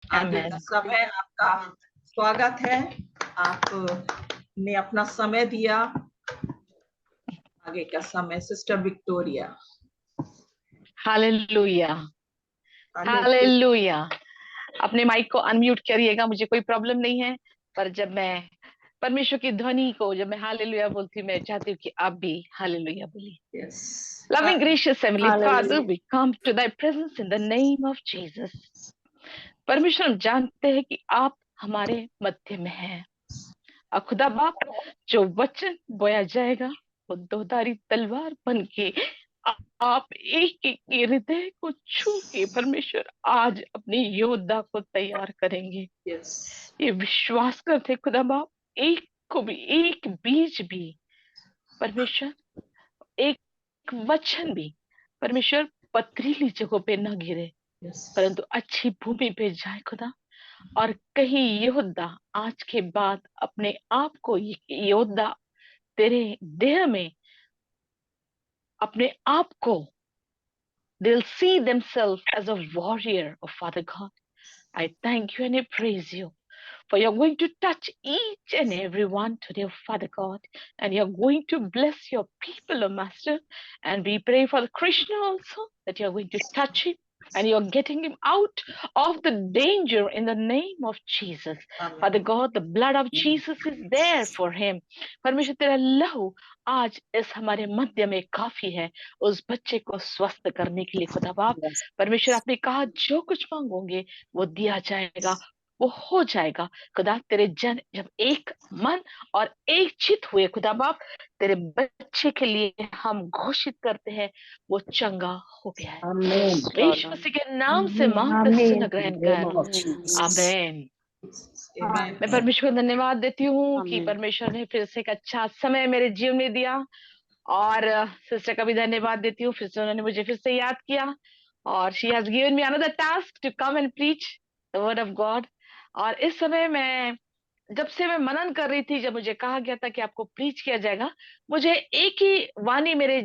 आगे का Amen. समय आपका स्वागत है। आपने अपना समय दिया। आगे का समय sister Victoria. Hallelujah. Hallelujah. Hallelujah. अपने माइक को अनम्यूट करिएगा, मुझे कोई प्रॉब्लम नहीं है। पर जब मैं परमेश्वर की ध्वनि को जब मैं हालेलुया बोलती हूँ, मैं चाहती हूँ कि आप भी हालेलुया बोलिए। Yes. Loving gracious heavenly Father, Hallelujah. we come to thy presence in the name of Jesus. परमेश्वर, हम जानते हैं कि आप हमारे मध्य में हैं। और खुदा बाप, जो वचन बोया जाएगा वो दोधारी तलवार बन के आप एक एक के हृदय को छू के परमेश्वर आज अपने योद्धा को तैयार करेंगे। Yes. ये विश्वास करते खुदा बाप, एक को भी, एक बीज भी परमेश्वर, एक वचन भी परमेश्वर पथरीली जगहों पे न गिरे, Yes. परंतु अच्छी भूमि पे जाए खुदा। और कहीं योद्धा आज के बाद अपने आप को योद्धा तेरे देह में अपने आप को, they'll see themselves as a warrior, oh Father God. I thank you and I praise you for you're going to touch each and every one today, oh Father God, and you're going to bless your people, oh Master. And we pray for the Krishna also, that you're going to touch him and you're getting him out of the danger in the name of Jesus. Amen. Father God, the blood of Jesus is there for him. परमेश्वर तेरा लहू आज इस हमारे मध्य में काफी है उस बच्चे को स्वस्थ करने के लिए खुदा बाप। परमेश्वर, आपने कहा जो कुछ मांगोगे वो दिया जाएगा, वो हो जाएगा। खुदा, तेरे जन जब एक मन और एक चित हुए खुदा बाप, तेरे बच्चे के लिए हम घोषित करते हैं वो चंगा हो गया है। Amen. यीशु मसीह के नाम से मांगते सुन ग्रहण कर, आमीन। Amen. मैं परमेश्वर को धन्यवाद देती हूँ कि आमीन। परमेश्वर ने फिर से एक अच्छा समय मेरे जीवन में दिया। और सिस्टर का भी धन्यवाद देती हूँ, फिर से उन्होंने मुझे फिर से याद किया। और she has given me another task to come and preach the word of God. और इस समय मैं, जब से मैं मनन कर रही थी, जब मुझे कहा गया था कि आपको प्रीच किया जाएगा, मुझे एक ही वाणी मेरे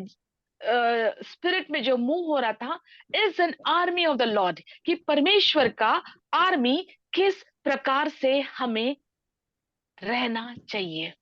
स्पिरिट में जो मूव हो रहा था, is an army of the Lord, कि परमेश्वर का आर्मी किस प्रकार से हमें रहना चाहिए।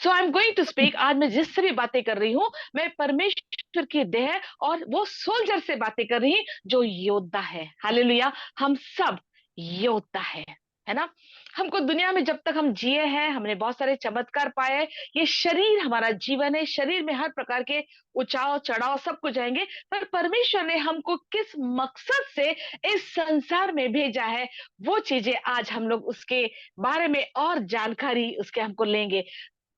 So I am going to speak. आज मैं जिससे भी बातें कर रही हूँ, मैं परमेश्वर की देह और वो सोल्जर से बातें कर रही हूँ जो योद्धा है। हालेलुया। हम सब योद्धा है ना। हमको दुनिया में जब तक हम जिए हैं, हमने बहुत सारे चमत्कार पाए। ये शरीर हमारा जीवन है, शरीर में हर प्रकार के उछाव चढ़ाव सब कुछ आएंगे, पर परमेश्वर ने हमको किस मकसद से इस संसार में भेजा है, वो चीजें आज हम लोग उसके बारे में और जानकारी उसके हमको लेंगे।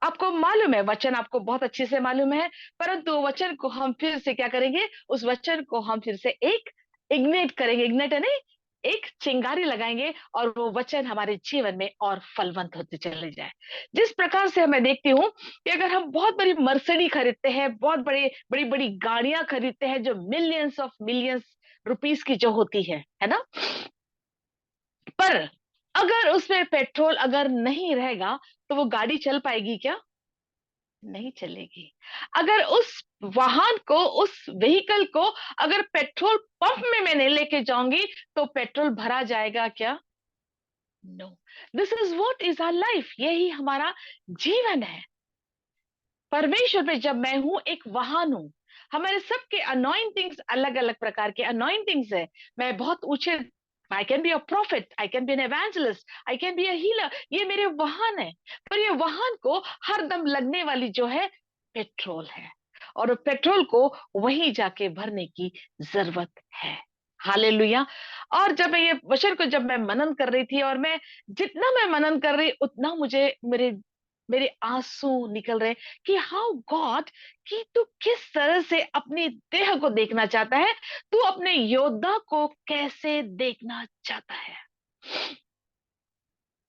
आपको मालूम है, वचन आपको बहुत अच्छे से मालूम है, परंतु वचन को हम फिर से क्या करेंगे, उस वचन को हम फिर से एक इग्नेट करेंगे। इग्नेट है नहीं, एक चिंगारी लगाएंगे और वो वचन हमारे जीवन में और फलवंत होते चले जाए। जिस प्रकार से मैं देखती हूँ कि अगर हम बहुत बड़ी मर्सिडीज खरीदते हैं, बहुत बड़ी बड़ी गाड़ियां खरीदते हैं जो मिलियंस रुपीस की जो होती है ना, पर अगर उसमें पेट्रोल अगर नहीं रहेगा तो वो गाड़ी चल पाएगी क्या? नहीं चलेगी। अगर उस वाहन को, उस व्हीकल को अगर पेट्रोल पंप में मैं नहीं लेके जाऊंगी तो पेट्रोल भरा जाएगा क्या? No. This is what is our life. यही हमारा जीवन है। परमेश्वर में जब मैं हूं, एक वाहन हूं। हमारे सबके अनॉइंटिंग्स अलग अलग प्रकार के अनॉइंटिंग्स है। मैं बहुत ऊंचे, I can be a prophet, I can be an evangelist, I can be a healer. ये मेरे वाहन है। पर ये वाहन को हरदम लगने वाली जो है पेट्रोल है, और पेट्रोल को वहीं जाके भरने की जरूरत है। हालेलुया। और जब मैं ये वचन को जब मैं मनन कर रही थी, और मैं जितना मैं मनन कर रही उतना मुझे मेरे मेरे आंसू निकल रहे कि हाउ गॉड, कि तू किस तरह से अपनी देह को देखना चाहता है, तू अपने योद्धा को कैसे देखना चाहता है।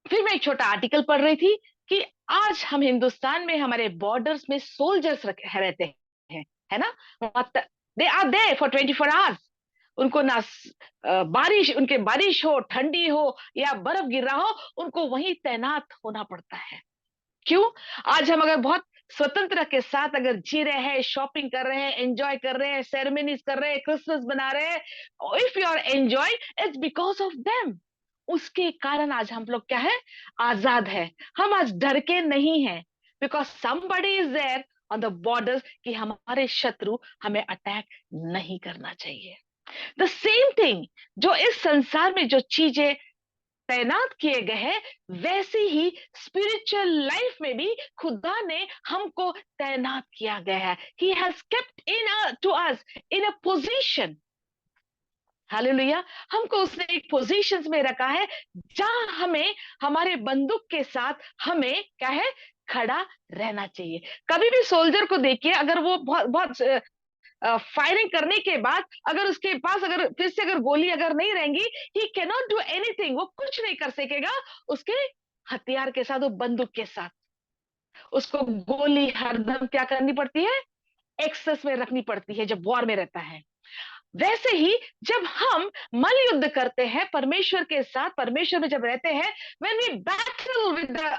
फिर मैं एक छोटा आर्टिकल पढ़ रही थी कि आज हम हिंदुस्तान में हमारे बॉर्डर्स में सोल्जर्स रहते हैं, है ना। They are there for 24 hours. उनको ना बारिश, उनके बारिश हो, ठंडी हो या बर्फ गिर रहा हो, उनको वहीं तैनात होना पड़ता है। क्यों? आज हम अगर बहुत स्वतंत्र के साथ अगर जी रहे हैं, शॉपिंग कर रहे हैं, एंजॉय कर रहे हैं, सेरेमनीज कर रहे हैं, क्रिसमस बना रहे हैं, if you are enjoy, it's because of them. उसके कारण आज हम लोग क्या है, आजाद है। हम आज डर के नहीं हैं, because somebody is there on the borders कि हमारे शत्रु हमें अटैक नहीं करना चाहिए। द सेम थिंग, जो इस संसार में जो चीजें तैनात किए गए हैं, वैसे ही स्पिरिचुअल लाइफ में भी खुदा ने हमको तैनात किया गया है। He has kept in to us in a position. Hallelujah. हमको उसने एक पोजीशंस में रखा है जहां हमें हमारे बंदूक के साथ हमें क्या है, खड़ा रहना चाहिए। कभी भी सोल्जर को देखिए, अगर वो बहुत बहुत फायरिंग करने के बाद अगर उसके पास अगर फिर से अगर गोली अगर नहीं रहेंगी, he can not do anything, वो कुछ नहीं कर सकेगा उसके हथियार के साथ, वो बंदूक के साथ। उसको गोली हरदम क्या करनी पड़ती है, एक्सेस में रखनी पड़ती है जब वॉर में रहता है। वैसे ही जब हम मल युद्ध करते हैं परमेश्वर के साथ, परमेश्वर में जब रहते हैं, when we battle with the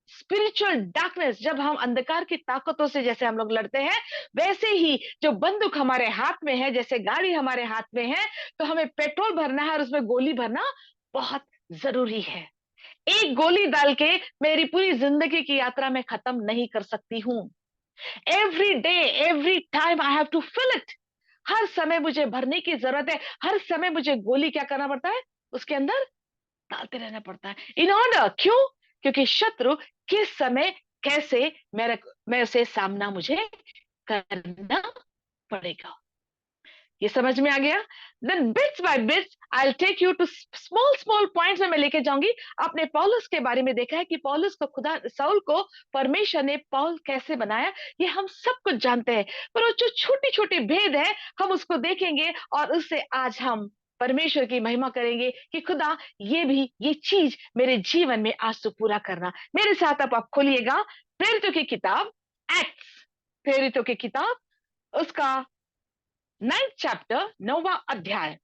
spiritual darkness, जब हम अंधकार की ताकतों से जैसे हम लोग लड़ते हैं, वैसे ही जो बंदूक हमारे हाथ में है, जैसे गाड़ी हमारे हाथ में है, तो हमें पेट्रोल भरना है और उसमें गोली भरना बहुत जरूरी है। एक गोली डाल के मेरी पूरी जिंदगी की यात्रा में खत्म नहीं कर सकती हूँ। Every day, every time I have to fill it. हर समय मुझे भरने की जरूरत है, हर समय मुझे गोली क्या करना पड़ता है, उसके अंदर डालते रहना पड़ता है। इन ऑर्डर, क्यों? क्योंकि शत्रु किस समय कैसे मैं उसे सामना मुझे करना पड़ेगा। ये समझ में आ गया? Then bits by bits I will take you to small small points में मैं लेके जाऊंगी। आपने पौलुस के बारे में देखा है कि पौलुस को खुदा साउल को परमेश्वर ने पौल कैसे बनाया, ये हम सब कुछ जानते हैं। पर वो जो छोटी छोटी भेद है हम उसको देखेंगे और उससे आज हम परमेश्वर की महिमा करेंगे कि खुदा ये चीज मेरे जीवन में आज तो पूरा करना। मेरे साथ आप खोलिएगा प्रेरितों की किताब, एक्ट्स, प्रेरितों की किताब, उसका 9th चैप्टर, 9वां अध्याय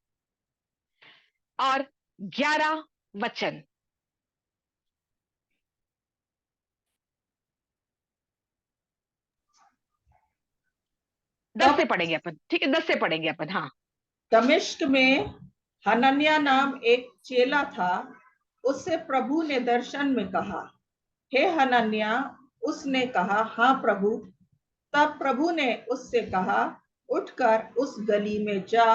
और 11 वचन। 10 से पढ़ेंगे अपन, ठीक है? 10 से पढ़ेंगे अपन। हाँ। दमिश्क में हनन्याह नाम एक चेला था। उससे प्रभु ने दर्शन में कहा, हे हनन्याह। उसने कहा, हाँ प्रभु। तब प्रभु ने उससे कहा, उठकर उस गली में जा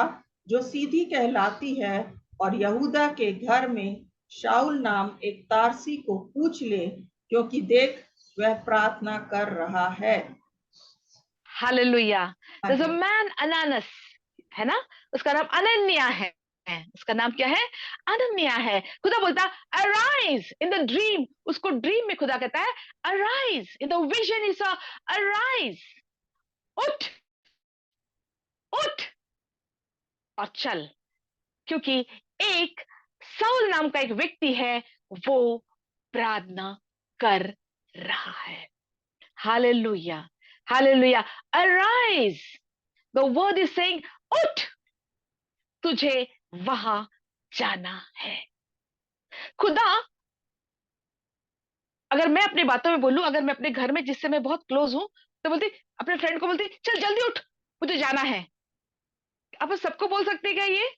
जो सीधी कहलाती है, और यहूदा के घर में शाऊल नाम एक तारसी को पूछ ले, क्योंकि देख वह प्रार्थना कर रहा है। हालेलुया। there's a man अनानस, है ना? उसका नाम अनन्या है। उसका नाम क्या है? अनन्या है। खुदा बोलता अराइज इन द ड्रीम। उसको ड्रीम में खुदा कहता है arise in the vision. Is arise, उठ, उठ और चल। क्योंकि एक साउल नाम का एक व्यक्ति है, वो प्रार्थना कर रहा है। Hallelujah, hallelujah. Arise, the word is saying उठ, तुझे वहां जाना है। खुदा, अगर मैं अपनी बातों में बोलूं, अगर मैं अपने घर में जिससे मैं बहुत क्लोज हूं, तो बोलती, अपने फ्रेंड को बोलती, चल जल्दी उठ, मुझे जाना है। अब सबको बोल सकते क्या ये?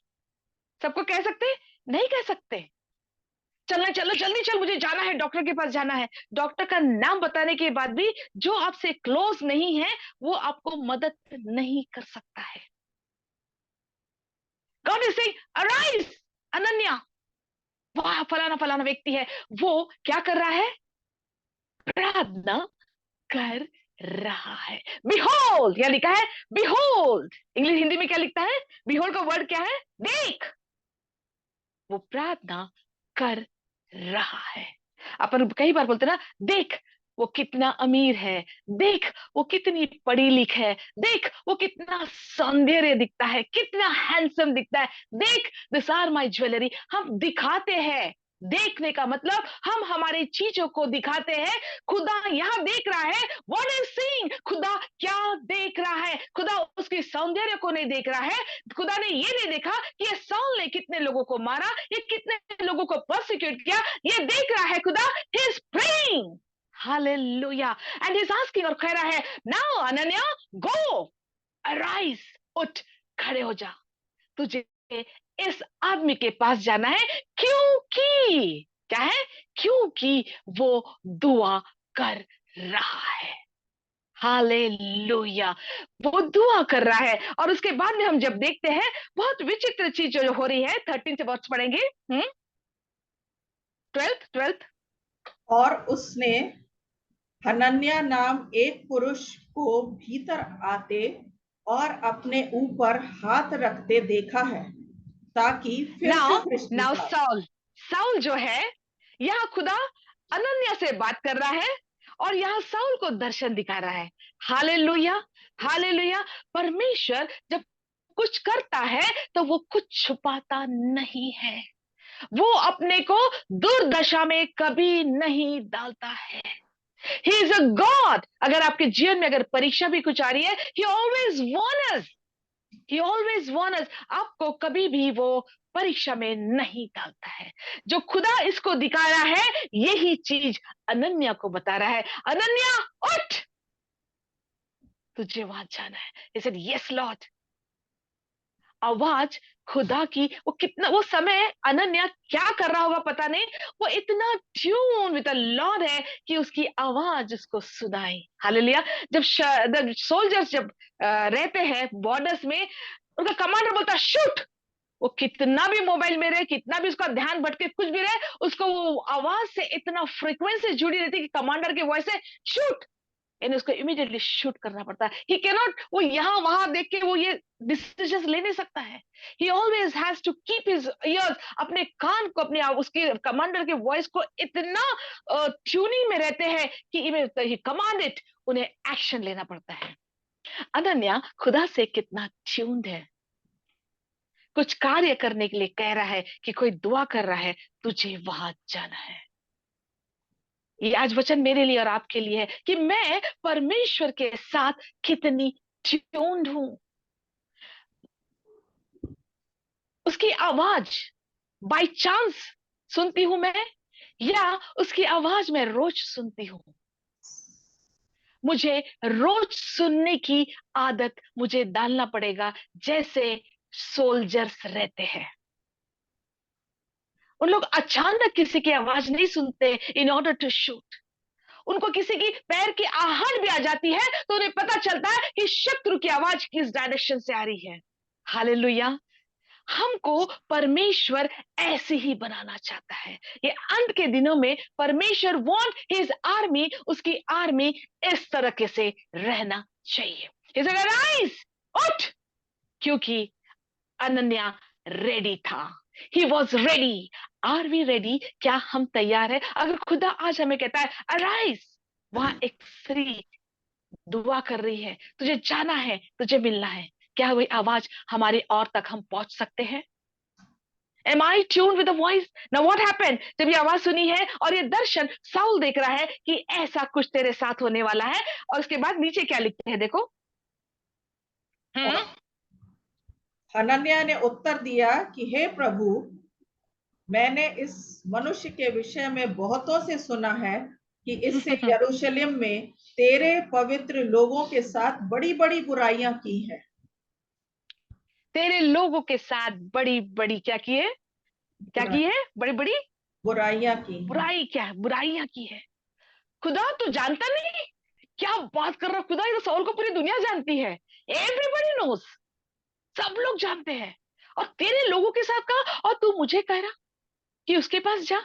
सबको कह सकते? नहीं कह सकते। चलना, चलो जल्दी चल, मुझे जाना है, डॉक्टर के पास जाना है। डॉक्टर का नाम बताने के बाद भी जो आपसे क्लोज नहीं है वो आपको मदद नहीं कर सकता है। God is saying arise Ananya. वाह, फलाना फलाना व्यक्ति है, वो क्या कर रहा है? प्रार्थना कर रहा है। बिहोल्ड, या लिखा है बिहोल्ड। इंग्लिश हिंदी में क्या लिखता है? बिहोल्ड का वर्ड क्या है? देख। वो प्रार्थना कर रहा है। अपन कई बार बोलते ना, देख वो कितना अमीर है, देख वो कितनी पढ़ी लिखी है, देख वो कितना सौंदर्य दिखता है, कितना हैंडसम दिखता है, देख दिस आर माय ज्वेलरी। हम दिखाते हैं। देखने का मतलब हम हमारी चीजों को दिखाते हैं। खुदा यहाँ देख रहा है, व्हाट इज सीइंग। खुदा क्या देख रहा है? खुदा उसके सौंदर्य को नहीं देख रहा है। खुदा ने ये नहीं देखा कि ये साउल ने कितने लोगों को मारा, ये कितने लोगों को परसिक्यूट किया। ये देख रहा है खुदा, he is praying. Hallelujah. And he is asking, और कह रहा है, नाउ अनन्या गो, अराइज, उठ, खड़े हो जा, तुझे इस आदमी के पास जाना है, क्योंकि क्या है? क्योंकि वो दुआ कर रहा है। हालेलुया, वो दुआ कर रहा है। और उसके बाद में हम जब देखते हैं, बहुत विचित्र चीज जो हो रही है। 13 से वर्ष पढ़ेंगे। 12th। और उसने हनन्याह नाम एक पुरुष को भीतर आते और अपने ऊपर हाथ रखते देखा है, ताकि फिर से नाउ दृष्टि नाउ पाए। साउल जो है, यहाँ खुदा अनन्या से बात कर रहा है और यहाँ साउल को दर्शन दिखा रहा है। Hallelujah, hallelujah. परमेश्वर जब कुछ करता है तो वो कुछ छुपाता नहीं है, वो अपने को दुर्दशा में कभी नहीं डालता है। He is a God. अगर आपके जीवन में अगर परीक्षा भी कुछ आ रही है, he always warn us, he always warn us. आपको कभी भी वो परीक्षा में नहीं डालता है। जो खुदा इसको दिखा रहा है, यही चीज अनन्या को बता रहा है। अनन्या उठ, तुझे वहां जाना है। He said, yes Lord. आवाज खुदा की, वो कितना, वो समय अनन्या क्या कर रहा होगा पता नहीं, वो इतना ट्यून विद द लॉर्ड है कि उसकी आवाज उसको सुनाई। हालेलुया। जब सोल्जर्स जब रहते हैं बॉर्डर्स में, उनका कमांडर बोलता शूट, वो कितना भी मोबाइल में रहे, कितना भी उसका ध्यान भटके, कुछ भी रहे, उसको वो आवाज से इतना फ्रीक्वेंसी जुड़ी रहती है कि कमांडर की वॉइस से शूट, यानी उसको इमीडिएटली शूट करना पड़ता है। ही कैन नॉट, वो यहां वहां देख के वो ये डिसीजन ले नहीं सकता है। He always has to keep his ears, अपने कान को, अपने उसके कमांडर के वॉइस को इतना ट्यूनिंग में रहते हैं कि ही कमांड इट, उन्हें एक्शन लेना पड़ता है। अनन्या खुदा से कितना ट्यून्ड है, कुछ कार्य करने के लिए कह रहा है कि कोई दुआ कर रहा है, तुझे वहां जाना है। ये आज वचन मेरे लिए और आपके लिए है कि मैं परमेश्वर के साथ कितनी ट्यून्ड हूं। उसकी आवाज बाय चांस सुनती हूं मैं, या उसकी आवाज मैं रोज सुनती हूं। मुझे रोज सुनने की आदत मुझे डालना पड़ेगा, जैसे सोल्जर्स रहते हैं। उन लोग अचानक किसी की आवाज नहीं सुनते इन ऑर्डर टू शूट। उनको किसी की पैर की आहट भी आ जाती है तो उन्हें पता चलता है कि शत्रु की आवाज किस डायरेक्शन से आ रही है। हालेलुया। हमको परमेश्वर ऐसे ही बनाना चाहता है। ये अंत के दिनों में परमेश्वर वांट हिज आर्मी, उसकी आर्मी इस तरह से रहना चाहिए। He said, "Arise!" उठ, क्योंकि अनन्या रेडी था। He was ready. Are we ready? क्या हम तैयार है? अगर खुदा आज हमें कहता है अराइज, वहां एक स्त्री दुआ कर रही है, तुझे जाना है, तुझे मिलना है, क्या वही आवाज हमारे और तक हम पहुंच सकते हैं? Am I tuned with the voice? Now what happened? जब ये आवाज सुनी है और ये दर्शन साउल देख रहा है कि ऐसा कुछ तेरे साथ होने वाला है, और उसके बाद नीचे क्या लिखते हैं देखो। और हनन्याह ने उत्तर दिया कि हे प्रभु, मैंने इस मनुष्य के विषय में बहुतों से सुना है कि इससे यरूशलेम में तेरे पवित्र लोगों के साथ बड़ी बड़ी बुराइयां की हैं। तेरे लोगों के साथ बड़ी बड़ी क्या की है? क्या की है? बड़ी बड़ी बुराइयां की हैं। बुराई, क्या है? बुराइयां की है। खुदा तो जानता नहीं? क्या बात कर रहा खुदा, ये तो साउल को पूरी दुनिया जानती है। एवरीबॉडी नोस, सब लोग जानते हैं। और तेरे लोगों के साथ कहा, और तू मुझे कह रहा कि उसके पास जा।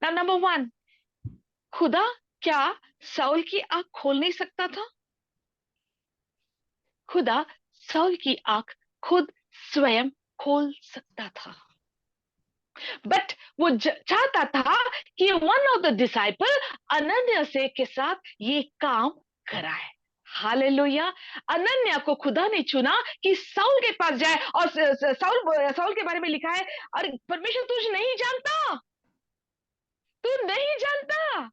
ना, नंबर वन, खुदा क्या साउल की आंख खोल नहीं सकता था? खुदा साउल की आंख खुद स्वयं खोल सकता था, बट वो चाहता था कि one of the disciple Ananya से के साथ ये काम कराए। हालेलुया। अनन्या को खुदा ने चुना कि साउल के पास जाए, और साउल के बारे में लिखा है, अरे परमेश्वर तुझे नहीं जानता, तू नहीं जानता।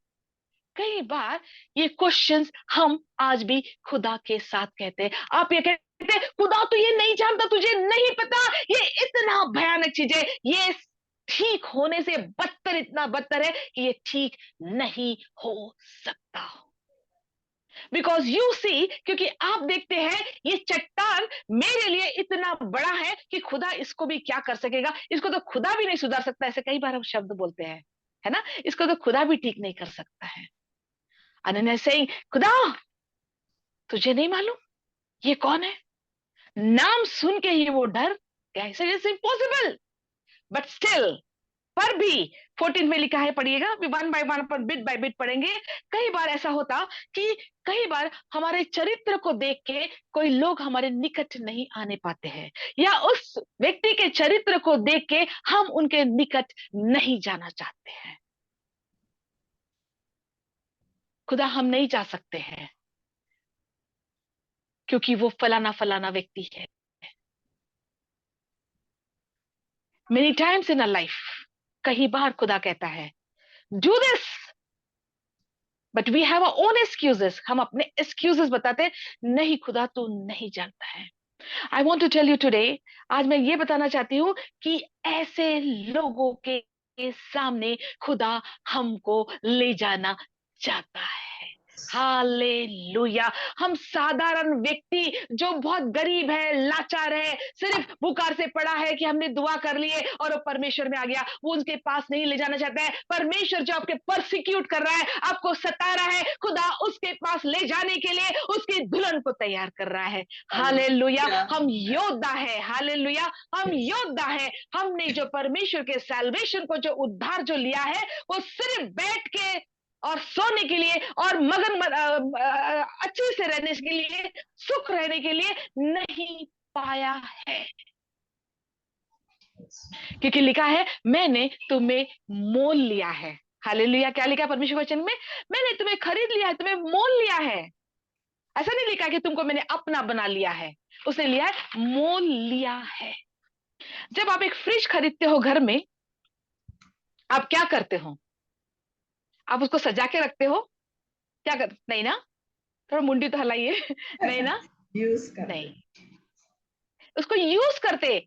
कई बार ये क्वेश्चंस हम आज भी खुदा के साथ कहते हैं। आप ये कहते हैं खुदा तो ये नहीं जानता, तुझे नहीं पता, ये इतना भयानक चीज है, ये ठीक होने से बदतर, इतना बदतर है कि ये ठीक नहीं हो सकता। बिकॉज यू सी, क्योंकि आप देखते हैं ये चट्टान मेरे लिए इतना बड़ा है कि खुदा इसको भी क्या कर सकेगा, इसको तो खुदा भी नहीं सुधार सकता, ऐसे कई बार हम शब्द बोलते हैं, है ना, इसको तो खुदा भी ठीक नहीं कर सकता है। अनन्या सेइंग, खुदा तुझे नहीं मालूम ये कौन है? नाम सुन के ही वो डर गया, इट्स इम्पॉसिबल, बट स्टिल, पर भी 14 में लिखा है, पढ़िएगा, वन बाय वन पर बिट बाय बिट पढ़ेंगे। कई बार ऐसा होता कि कई बार हमारे चरित्र को देख के कोई लोग हमारे निकट नहीं आने पाते हैं, या उस व्यक्ति के चरित्र को देख के हम उनके निकट नहीं जाना चाहते हैं। खुदा हम नहीं जा सकते हैं क्योंकि वो फलाना फलाना व्यक्ति है। Many times in a life, कई बार खुदा कहता है do this, but we have our own excuses, हम अपने एक्सक्यूजेस बताते हैं, नहीं खुदा तू नहीं जानता है। I want to tell you today, आज मैं ये बताना चाहती हूँ कि ऐसे लोगों के सामने खुदा हमको ले जाना चाहता है। हालेलुया। हम साधारण व्यक्ति जो बहुत गरीब है, लाचार है, सिर्फ बुखार से पड़ा है कि हमने दुआ कर लिए और वो परमेश्वर में आ गया, वो उनके पास नहीं ले जाना चाहता है। परमेश्वर जो आपके परसिक्यूट कर रहा है, आपको सता रहा है, खुदा उसके पास ले जाने के लिए उसकी दुल्हन को तैयार कर रहा है। हालेलुया। हम योद्धा है, हालेलुया, हम योद्धा है। हमने जो परमेश्वर के सैल्वेशन को, जो उद्धार जो लिया है, वो सिर्फ बैठ के और सोने के लिए और मगन अच्छे से रहने के लिए, सुख रहने के लिए नहीं पाया है, क्योंकि लिखा है मैंने तुम्हें मोल लिया है। हालेलुया। क्या लिखा है परमेश्वर वचन में? मैंने तुम्हें खरीद लिया है, तुम्हें मोल लिया है। ऐसा नहीं लिखा कि तुमको मैंने अपना बना लिया है, उसने लिया है, मोल लिया है। जब आप एक फ्रिज खरीदते हो घर में, आप क्या करते हो? आप उसको सजा के रखते हो? क्या कर, नहीं ना, थोड़ा मुंडी तो हलाइए। नहीं ना, यूज नहीं, करते। उसको यूज करते,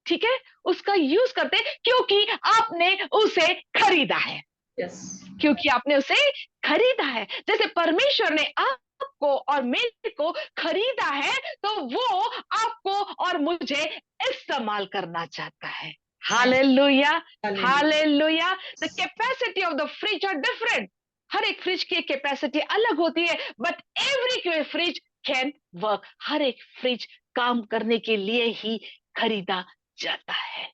ठीक है, उसका यूज करते, क्योंकि आपने उसे खरीदा है, यस, क्योंकि आपने उसे खरीदा है। जैसे परमेश्वर ने आपको और मेरे को खरीदा है, तो वो आपको और मुझे इस्तेमाल करना चाहता है। Hallelujah, hallelujah. The capacity of the fridge are different. हर एक फ्रिज की कैपेसिटी अलग होती है, but every fridge can work. हर एक फ्रिज काम करने के लिए ही खरीदा जाता है।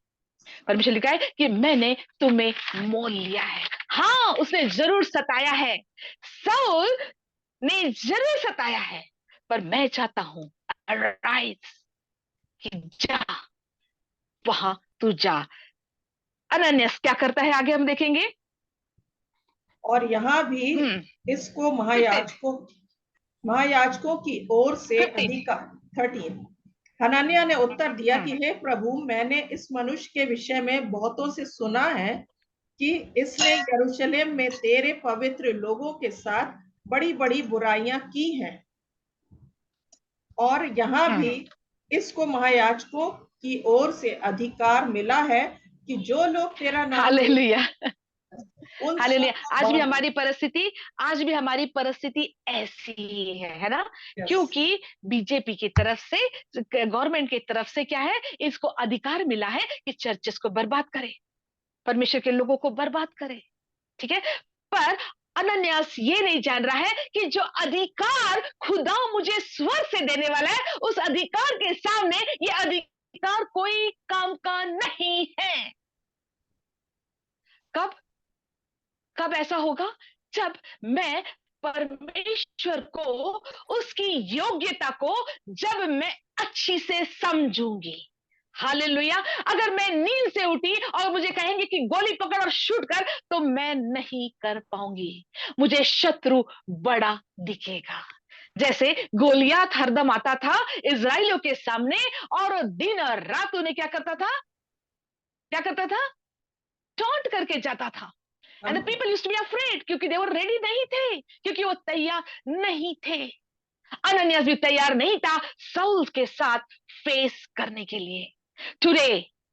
परमेश्वर लिखा है कि मैंने तुम्हें मोल लिया है। हाँ, उसने जरूर सताया है, साउल ने जरूर सताया है, पर मैं चाहता हूं अराइज, कि जा, वहां तू जा। अनन्यास क्या करता है आगे हम देखेंगे। और यहाँ भी इसको महायाजकों की ओर से 15। अधिकार। 13। हनन्याह ने उत्तर दिया कि हे प्रभु, मैंने इस मनुष्य के विषय में बहुतों से सुना है कि इसने यरूशलेम में तेरे पवित्र लोगों के साथ बड़ी बड़ी बुराइयां की हैं, और यहाँ भी इसको महायाजकों की ओर से अधिकार मिला है कि जो लोग तेरा नाम हालेलुया, उन हालेलुया। सब आज भी हमारी परिस्थिति, आज भी हमारी परिस्थिति ऐसी ही है ना, क्योंकि बीजेपी की तरफ से, गवर्नमेंट की तरफ से क्या है, इसको अधिकार मिला है कि चर्चेस को बर्बाद करे, परमेश्वर के लोगों को बर्बाद करे, ठीक है। पर अनन्यास ये नहीं जान रहा है कि जो अधिकार खुदा मुझे स्वर से देने वाला है, उस अधिकार के सामने ये अधिकार कोई काम का नहीं है। कब, कब ऐसा होगा? जब मैं परमेश्वर को, उसकी योग्यता को जब मैं अच्छी से समझूंगी। हालेलुया। अगर मैं नींद से उठी और मुझे कहेंगे कि गोली पकड़ और शूट कर, तो मैं नहीं कर पाऊंगी, मुझे शत्रु बड़ा दिखेगा। जैसे गोलियात हरदम आता था इजराइलियों के सामने, और दिन और रात उन्हें क्या करता था, क्या करता था, टॉन्ट करके जाता था। And the people used to be afraid, क्योंकि दे वर रेडी नहीं थे, क्योंकि वो तैयार नहीं थे। अनन्यास भी तैयार नहीं था साउल के साथ फेस करने के लिए। टुडे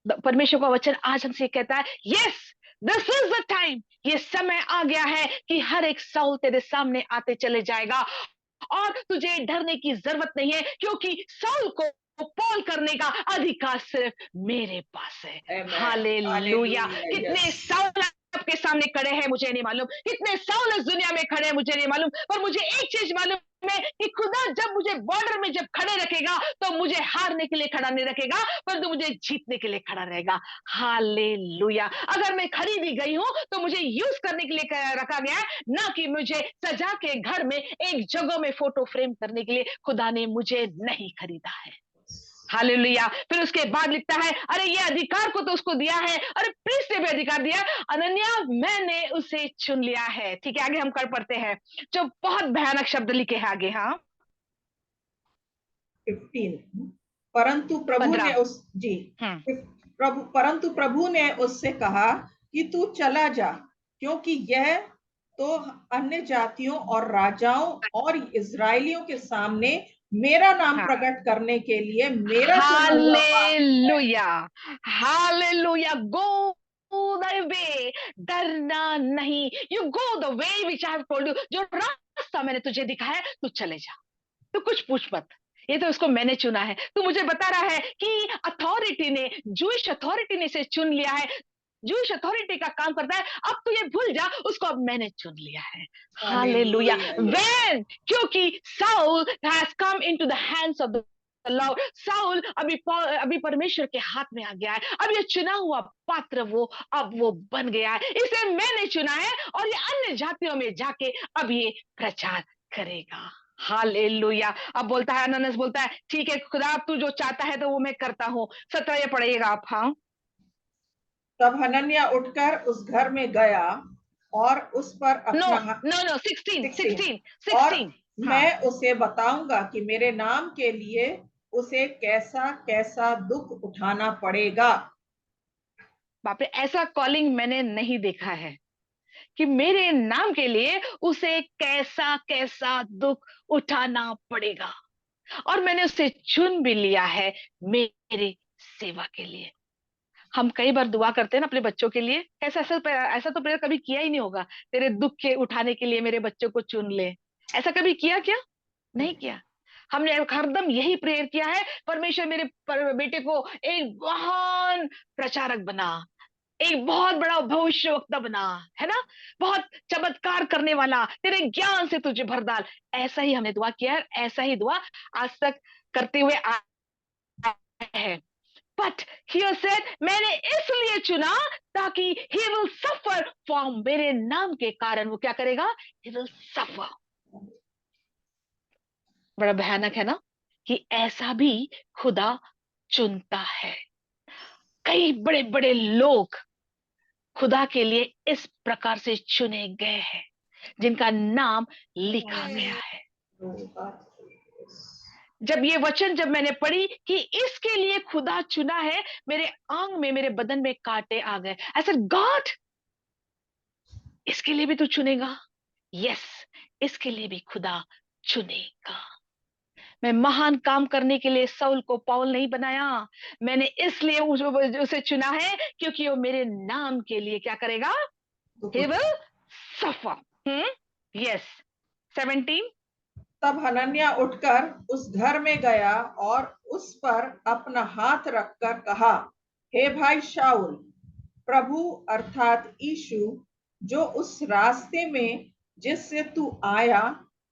परमेश्वर का वचन आज हमसे कहता है, yes this is the time, ये समय आ गया है कि हर एक साउल तेरे सामने आते चले जाएगा, और तुझे डरने की जरूरत नहीं है, क्योंकि साउल को पॉल करने का अधिकार सिर्फ मेरे पास है। Amen. हालेलुया। Hallelujah. कितने Yes. साउल आपके सामने खड़े हैं मुझे नहीं मालूम, कितने साउल इस दुनिया में खड़े हैं मुझे नहीं मालूम, पर मुझे एक चीज मालूम है कि खुदा जब मुझे बॉर्डर में जब खड़े रखेगा तो मुझे हारने के लिए खड़ा नहीं रखेगा, परंतु मुझे जीतने के लिए खड़ा रहेगा। हालेलुया। अगर मैं खरीदी गई हूं तो मुझे यूज करने के लिए रखा गया है, ना कि मुझे सजा के घर में एक जगह में फोटो फ्रेम करने के लिए। खुदा ने मुझे नहीं खरीदा है। हालेलुया। फिर उसके बाद लिखता है, अरे ये अधिकार को तो उसको दिया है, अरे प्रीस्ट ने भी अधिकार दिया है, अनन्या मैंने उसे चुन लिया है। ठीक है, आगे हम कर पढ़ते हैं, जो बहुत भयानक शब्द लिखे हैं आगे। हाँ 15। परंतु प्रभु ने 15। उस जी हम्म। परंतु प्रभु ने उससे कहा कि तू चला जा, क्योंकि यह तो अन्य जातियों और राजाओं और इजरायलियों के सामने मेरा नाम हाँ। प्रकट करने के लिए मेरा चुना हुआ वाहन है। Hallelujah. Hallelujah. Go the way, डरना नहीं। You go the way which I have told you, जो रास्ता मैंने तुझे दिखाया है, तू चले जा, तू कुछ पूछ मत। ये तो उसको मैंने चुना है। तू मुझे बता रहा है कि अथॉरिटी ने, जूइश अथॉरिटी ने इसे चुन लिया है, जूइश अथॉरिटी का काम करता है, अब तू ये भूल जा, उसको अब मैंने चुन लिया है। हालेलुया। हालेलुया। यस। व्हेन, क्योंकि Saul has come into the hands of the Lord, Saul अभी परमेश्वर के हाथ में आ गया है। अब ये चुना हुआ पात्र वो अब वो बन गया है, इसे मैंने चुना है, और ये अन्य जातियों में जाके अब ये प्रचार करेगा। हालेलुया। अब बोलता है, अननस बोलता है, ठीक है खुदा, अब तू जो चाहता है तो वो मैं करता हूं। 17 ये पढ़िएगा आप। हाँ तब हनन्याह उठकर उस घर में गया और उस पर नो अपना नो नो, 16 16 16 और 16। हाँ मैं उसे बताऊंगा कि मेरे नाम के लिए उसे कैसा कैसा दुख उठाना पड़ेगा। बाप रे, ऐसा कॉलिंग मैंने नहीं देखा है कि मेरे नाम के लिए उसे कैसा कैसा दुख उठाना पड़ेगा, और मैंने उसे चुन भी लिया है मेरे सेवा के लिए। हम कई बार दुआ करते हैं ना अपने बच्चों के लिए, ऐसा ऐसा ऐसा तो प्रेयर कभी किया ही नहीं होगा, तेरे दुख के उठाने के लिए मेरे बच्चों को चुन ले। ऐसा कभी किया क्या? नहीं किया। हमने हरदम यही प्रेयर किया है, परमेश्वर मेरे बेटे को एक महान प्रचारक बना, एक बहुत बड़ा भविष्यवक्ता बना, है ना, बहुत चमत्कार करने वाला, तेरे ज्ञान से तुझे भर डाल। ऐसा ही हमने दुआ किया है, ऐसा ही दुआ आज तक करते हुए आए हैं। बट हियर सेड, मैंने इसलिए चुना ताकि ही विल सफर फॉर मेरे नाम के कारण। वो क्या करेगा? He will suffer. बड़ा भयानक है ना कि ऐसा भी खुदा चुनता है। कई बड़े बड़े लोग खुदा के लिए इस प्रकार से चुने गए हैं, जिनका नाम लिखा गया है। जब ये वचन जब मैंने पढ़ी कि इसके लिए खुदा चुना है, मेरे आंग में, मेरे बदन में कांटे आ गए। ऐसा, गॉड इसके लिए भी तू चुनेगा? यस, इसके लिए भी खुदा चुनेगा। मैं महान काम करने के लिए साउल को पौल नहीं बनाया, मैंने इसलिए उसे चुना है क्योंकि वो मेरे नाम के लिए क्या करेगा? He will suffer. Yes. 17. तब हनन्याह उठकर उस घर में गया और उस पर अपना हाथ रखकर कहा, हे भाई शाऊल, प्रभु अर्थात यीशु जो उस रास्ते में जिससे तू आया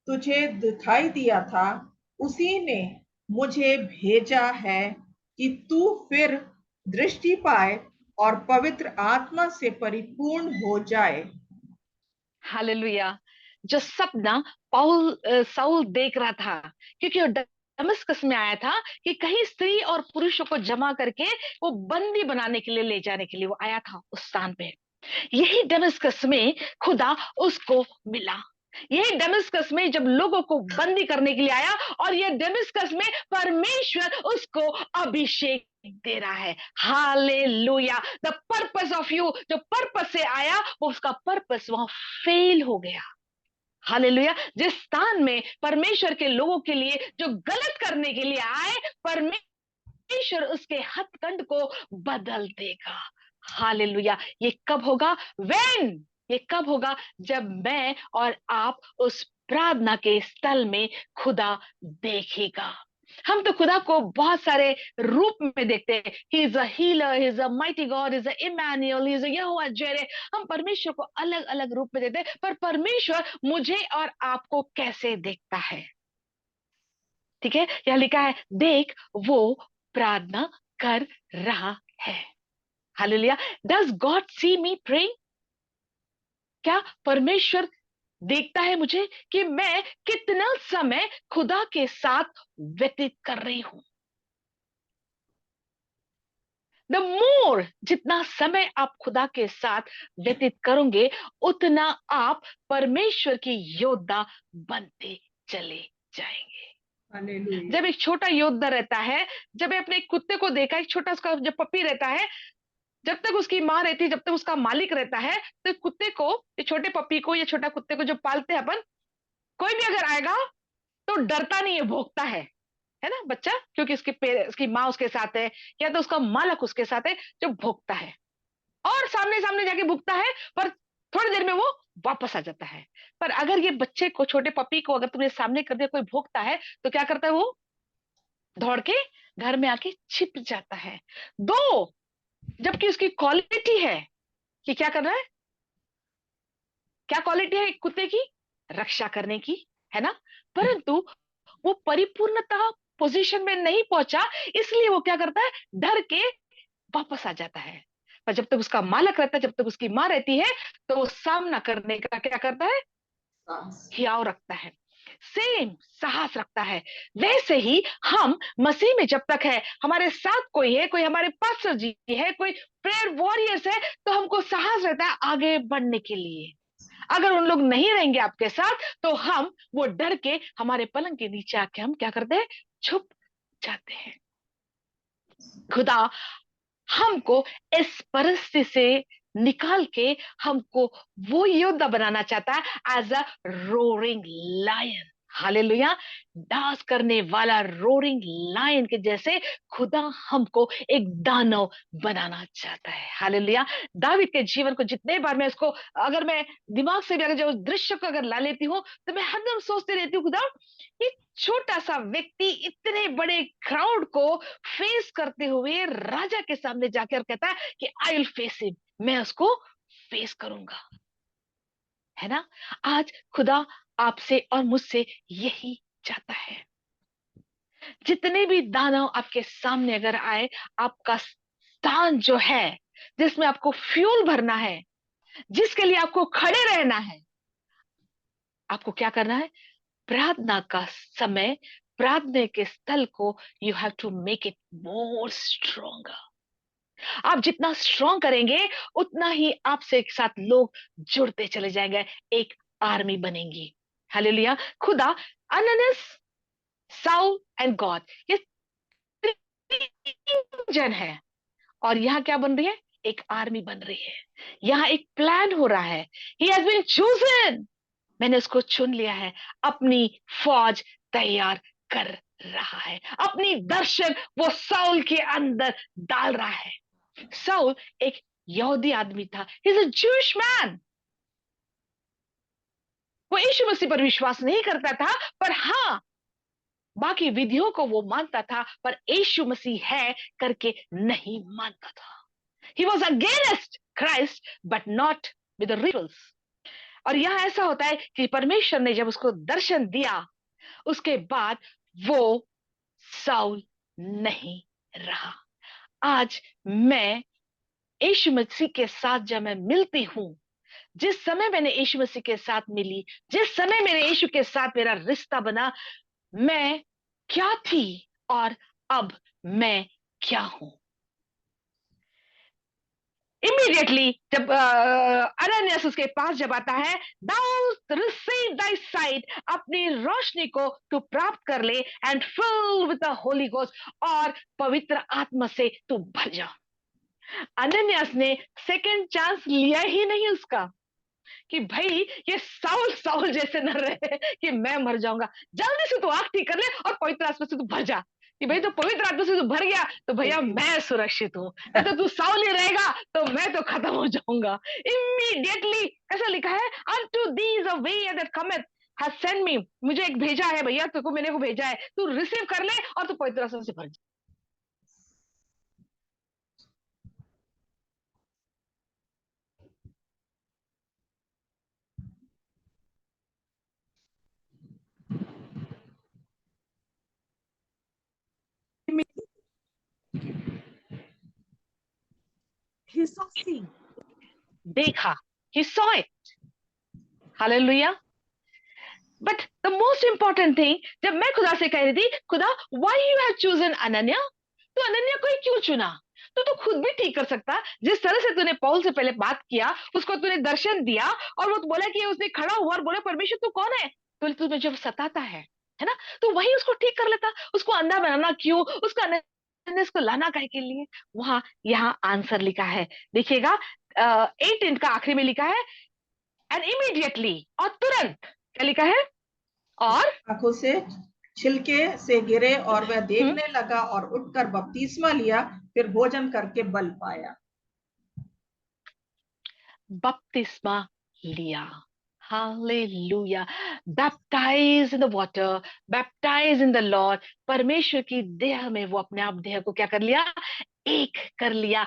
तुझे दिखाई दिया था, उसी ने मुझे भेजा है कि तू फिर दृष्टि पाए और पवित्र आत्मा से परिपूर्ण हो जाए। हालेलुया। जो सपना साउल देख रहा था, क्योंकि वो दमिश्क में आया था कि कहीं स्त्री और पुरुषों को जमा करके वो बंदी बनाने के लिए ले जाने के लिए वो आया था उस स्थान पे। यही दमिश्क में खुदा उसको मिला। यही दमिश्क में जब लोगों को बंदी करने के लिए आया, और ये दमिश्क में परमेश्वर उसको अभिषेक दे रहा है। Hallelujah. The purpose of you, जो पर्पस से आया वो उसका पर्पस वहां फेल हो गया। हालेलुया। जिस स्थान में परमेश्वर के लोगों के लिए जो गलत करने के लिए आए, परमेश्वर उसके हथकंड को बदल देगा। हालेलुया। ये कब होगा? व्हेन ये कब होगा? जब मैं और आप उस प्रार्थना के स्थल में खुदा देखेगा। हम तो खुदा को बहुत सारे रूप में देखते हैं। He is a healer, he is a mighty God, is a Emmanuel, he is a Jehovah Jireh. हम परमेश्वर को अलग अलग रूप में देखते हैं, पर परमेश्वर मुझे और आपको कैसे देखता है? ठीक है, यह लिखा है, देख वो प्रार्थना कर रहा है। Hallelujah. Does God see me praying? क्या परमेश्वर देखता है मुझे कि मैं कितना समय खुदा के साथ व्यतीत कर रही हूं? द मोर, जितना समय आप खुदा के साथ व्यतीत करोगे, उतना आप परमेश्वर की योद्धा बनते चले जाएंगे। हालेलुया। जब एक छोटा योद्धा रहता है, जब अपने एक कुत्ते को देखा, एक छोटा उसका जब पपी रहता है, जब तक उसकी माँ रहती है, जब तक उसका मालिक रहता है, तो कुत्ते को, ये छोटे पपी को या छोटा कुत्ते को जो पालते हैं अपन, कोई भी अगर आएगा तो डरता नहीं है, भौंकता है ना बच्चा, क्योंकि उसकी माँ उसके साथ है, या तो उसका मालिक उसके साथ है, जो भौंकता है और सामने सामने जाके भौंकता है, पर थोड़ी देर में वो वापस आ जाता है। पर अगर ये बच्चे को, छोटे पपी को अगर तुमने सामने कर दिया, कोई भौंकता है, तो क्या करता है वो? दौड़ के घर में आके छिप जाता है। दो, जबकि उसकी क्वालिटी है कि क्या कर रहा है? क्या क्वालिटी है एक कुत्ते की? रक्षा करने की, है ना? परंतु वो परिपूर्णता पोजीशन में नहीं पहुंचा, इसलिए वो क्या करता है? डर के वापस आ जाता है। पर जब तक उसका मालक रहता है, जब तक उसकी माँ रहती है, तो वो सामना करने का क्या करता है? साहस। हियाव रखता है, सेम साहस रखता है। वैसे ही हम मसीह में जब तक है, हमारे साथ कोई है, कोई हमारे पास्टर जी है, कोई प्रेयर वॉरियर्स है, तो हमको साहस रहता है आगे बढ़ने के लिए। अगर उन लोग नहीं रहेंगे आपके साथ, तो हम वो डर के हमारे पलंग के नीचे आके हम क्या करते हैं? छुप जाते हैं। खुदा हमको इस परिस्थिति से निकाल के हमको वो योद्धा बनाना चाहता है, as a roaring lion. Hallelujah. Dance करने वाला रोरिंग लायन के जैसे खुदा हमको एक दानव बनाना चाहता है। हालेलुया। दावीद के जीवन को जितने बार मैं इसको, अगर मैं दिमाग से भी अगर जो दृश्य को अगर ला लेती हूँ, तो मैं हरदम सोचती रहती हूँ, खुदा ये छोटा सा व्यक्ति इतने बड़े क्राउड को फेस करते हुए राजा के सामने जाकर कहता है कि आई विल फेस हिम, मैं उसको फेस करूंगा। है ना? आज खुदा आपसे और मुझसे यही चाहता है। जितने भी दानव आपके सामने अगर आए, आपका स्थान जो है, जिसमें आपको फ्यूल भरना है, जिसके लिए आपको खड़े रहना है, आपको क्या करना है? प्रार्थना का समय, प्रार्थना के स्थल को you have to make it more stronger. आप जितना स्ट्रॉन्ग करेंगे, उतना ही आपसे एक साथ लोग जुड़ते चले जाएंगे, एक आर्मी बनेंगी। हालेलुया। खुदा, अननियास, साउल एंड गॉड, ये तीन जन है, और यहाँ क्या बन रही है? एक आर्मी बन रही है। यहाँ एक प्लान हो रहा है। ही हैज बीन चूजन, मैंने उसको चुन लिया है, अपनी फौज तैयार कर रहा है, अपनी दर्शन वो साउल के अंदर डाल रहा है। साउल एक यहूदी आदमी था, ही इज अ जूइश मैन। वो यीशु मसीह पर विश्वास नहीं करता था, पर हाँ, बाकी विधियों को वो मानता था, पर यीशु मसीह है करके नहीं मानता था। He was against Christ, but not with the rituals. और यहां ऐसा होता है कि परमेश्वर ने जब उसको दर्शन दिया, उसके बाद वो साउल नहीं रहा। आज मैं यीशु मसीह के साथ जब मैं मिलती हूं, जिस समय मैंने यीशु मसीह के साथ मिली, जिस समय मेरे यीशु के साथ मेरा रिश्ता बना, मैं क्या थी और अब मैं क्या हूं। इमीडिएटली जब अनन्यास उसके पास जब आता है, दाउ रिसीव दाई साइट, अपनी रोशनी को तू प्राप्त कर ले, and fill with the holy ghost, और पवित्र आत्मा से तू भर जा। अनन्यास ने सेकंड चांस लिया ही नहीं उसका, कि भाई ये साउल साउल जैसे न रहे कि मैं मर जाऊंगा, जल्दी से तू आंख ठीक कर ले और पवित्र आत्मा से तू भर जा, कि भाई तो पवित्र आत्मा से तू भर गया तो भैया मैं सुरक्षित हूँ, नहीं तो तू साउल ही रहेगा तो मैं तो खत्म हो जाऊंगा। इमीडिएटली ऐसा लिखा है, unto these a way that cometh has sent me, मुझे एक भेजा है भैया, तुझको मैंने को भेजा है, तू रिसीव कर ले और तू पवित्र आत्मा से भर जा। He saw seeing. देखा, he saw it, hallelujah. But the most important thing, जब मैं खुदा से कह रही थी, खुदा why you have chosen Ananya, तो अनन्या को ही क्यों चुना, तो तू खुद भी ठीक कर सकता। जिस तरह से तूने पौल से पहले बात किया, उसको तूने दर्शन दिया और वो बोला कि उसने खड़ा हुआ और बोला परमेश्वर तू कौन है, तो तू जब सताता है ना, तो वही उसको ठीक कर लेता। उसको अंधा बनाना क्यों, उसका इसको लाना काहे के लिए। वहां यहाँ आंसर लिखा है, देखिएगा 8 का आखिरी में लिखा है, एंड इमीडिएटली, और तुरंत क्या लिखा है, और आंखों से छिलके से गिरे और वह देखने लगा और उठकर बपतिस्मा लिया, फिर भोजन करके बल पाया। बपतिस्मा लिया, hallelujah. Baptise in the water, baptise in the Lord. परमेश्वर की देह में वो अपने आप देह को क्या कर लिया, एक कर लिया।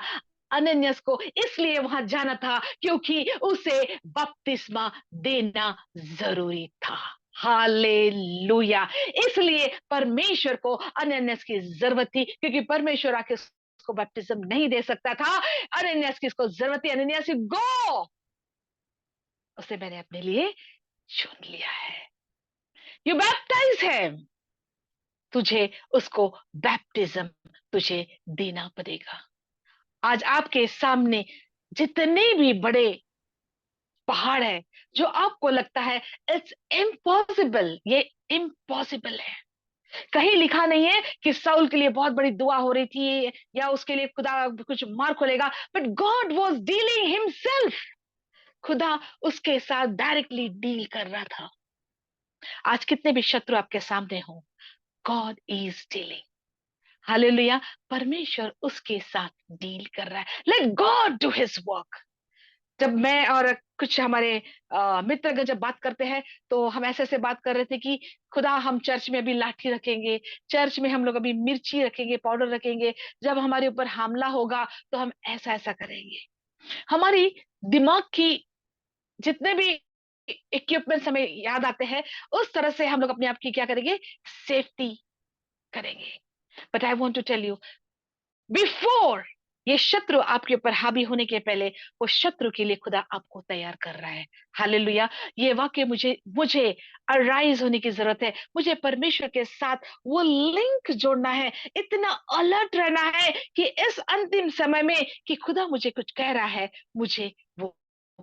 अनन्यास को इसलिए वहां जाना था क्योंकि उसे बपतिस्मा देना जरूरी था। हालेलुया। इसलिए परमेश्वर को अनन्यास की जरूरत थी, क्योंकि परमेश्वर आके उसको बपतिस्म नहीं दे सकता था। अनन्यास की इसको जरूरत थी। अनन्यास गो, उसे मैंने अपने लिए चुन लिया है, यू बैप्टाइज है, तुझे उसको बैप्टिज्म तुझे देना पड़ेगा। आज आपके सामने जितने भी बड़े पहाड़ है जो आपको लगता है इट्स इम्पॉसिबल, ये इम्पॉसिबल है। कहीं लिखा नहीं है कि साउल के लिए बहुत बड़ी दुआ हो रही थी या उसके लिए खुदा कुछ मार खोलेगा, but God was dealing himself. खुदा उसके साथ डायरेक्टली डील कर रहा था। आज कितने भी शत्रु आपके सामने हो, गॉड इज डीलिंग, हालेलुया। परमेश्वर उसके साथ डील कर रहा है। Let God do his work. जब मैं और कुछ हमारे मित्रगण जब बात करते हैं, तो हम ऐसे ऐसे बात कर रहे थे कि खुदा हम चर्च में अभी लाठी रखेंगे, चर्च में हम लोग अभी मिर्ची रखेंगे, पाउडर रखेंगे, जब हमारे ऊपर हमला होगा तो हम ऐसा ऐसा करेंगे। हमारी दिमाग की जितने भी इक्विपमेंट्स हमें याद आते हैं, उस तरह से हम लोग अपने आप की क्या करेंगे, सेफ्टी करेंगे। But I want to tell you, before ये शत्रु आपके ऊपर हावी होने के पहले, वो शत्रु के लिए खुदा आपको तैयार कर रहा है। हालेलुया। ये वाक्य मुझे मुझे अराइज होने की जरूरत है। मुझे परमेश्वर के साथ वो लिंक जोड़ना है, इतना अलर्ट रहना है कि इस अंतिम समय में कि खुदा मुझे कुछ कह रहा है, मुझे वो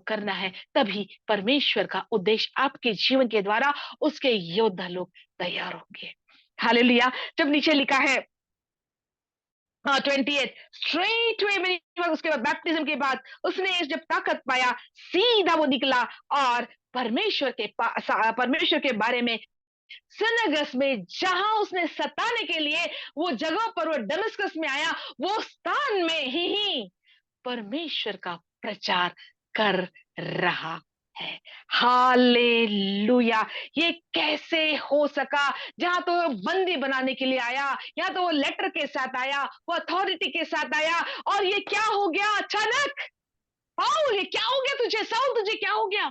करना है। तभी परमेश्वर का उद्देश्य आपके जीवन के द्वारा उसके योद्धा लोग तैयार होंगे। हालेलुया। जब नीचे लिखा है 28, स्ट्रेट वे, उसके बाद बैप्टिज्म के बाद उसने जब ताकत पाया, सीधा वो निकला और परमेश्वर के बारे में सिनगस में, जहां उसने सताने के लिए वो जगह पर वो दमिश्कस में आया, वो स्थान में ही परमेश्वर का प्रचार कर रहा है। हालेलुया। ये कैसे हो सका, जहां तो वो बंदी बनाने के लिए आया, यहाँ तो वो लेटर के साथ आया, वो अथॉरिटी के साथ आया, और ये क्या हो गया अचानक, पाउल ये क्या हो गया तुझे, साउल तुझे क्या हो गया,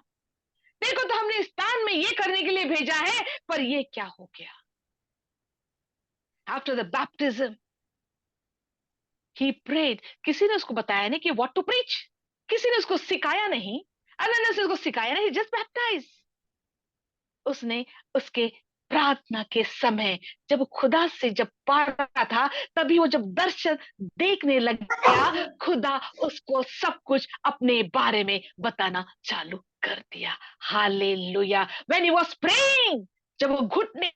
देखो तो हमने स्थान में ये करने के लिए भेजा है, पर ये क्या हो गया। After the baptism he prayed. किसी ने उसको बताया नहीं कि व्हाट टू प्रीच, किसी ने उसको सिखाया नहीं, अनन्यास ने उसको सिखाया नहीं, जस्ट बैप्टाइज। उसने उसके प्रार्थना के समय जब खुदा से जब पा रहा था, तभी वो जब दर्शन देखने लग गया, खुदा उसको सब कुछ अपने बारे में बताना चालू कर दिया। Hallelujah. When he was praying, जब वो घुटने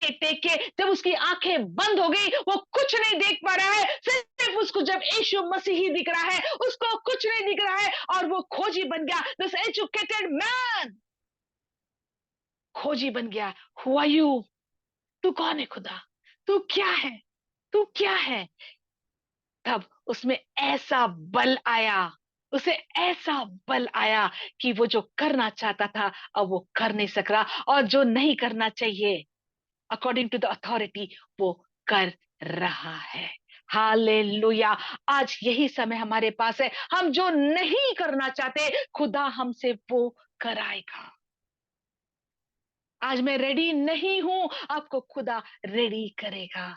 टेके, जब उसकी आंखें बंद हो गई, वो कुछ नहीं देख पा रहा है, सिर्फ उसको जब यीशु मसीह ही दिख रहा है, उसको कुछ नहीं दिख रहा है, और वो खोजी बन गया, दिस एजुकेटेड मैन खोजी बन गया। हु आर यू, तू कौन है खुदा, तू क्या है। तू क्या है? तब उसमें ऐसा बल आया, उसे ऐसा बल आया कि वो जो करना चाहता था अब वो कर नहीं सक रहा, और जो नहीं करना चाहिए अकॉर्डिंग टू द अथॉरिटी वो कर रहा है। हालेलुया। आज यही समय हमारे पास है, हम जो नहीं करना चाहते खुदा हमसे वो कराएगा। आज मैं रेडी नहीं हूं, आपको खुदा रेडी करेगा।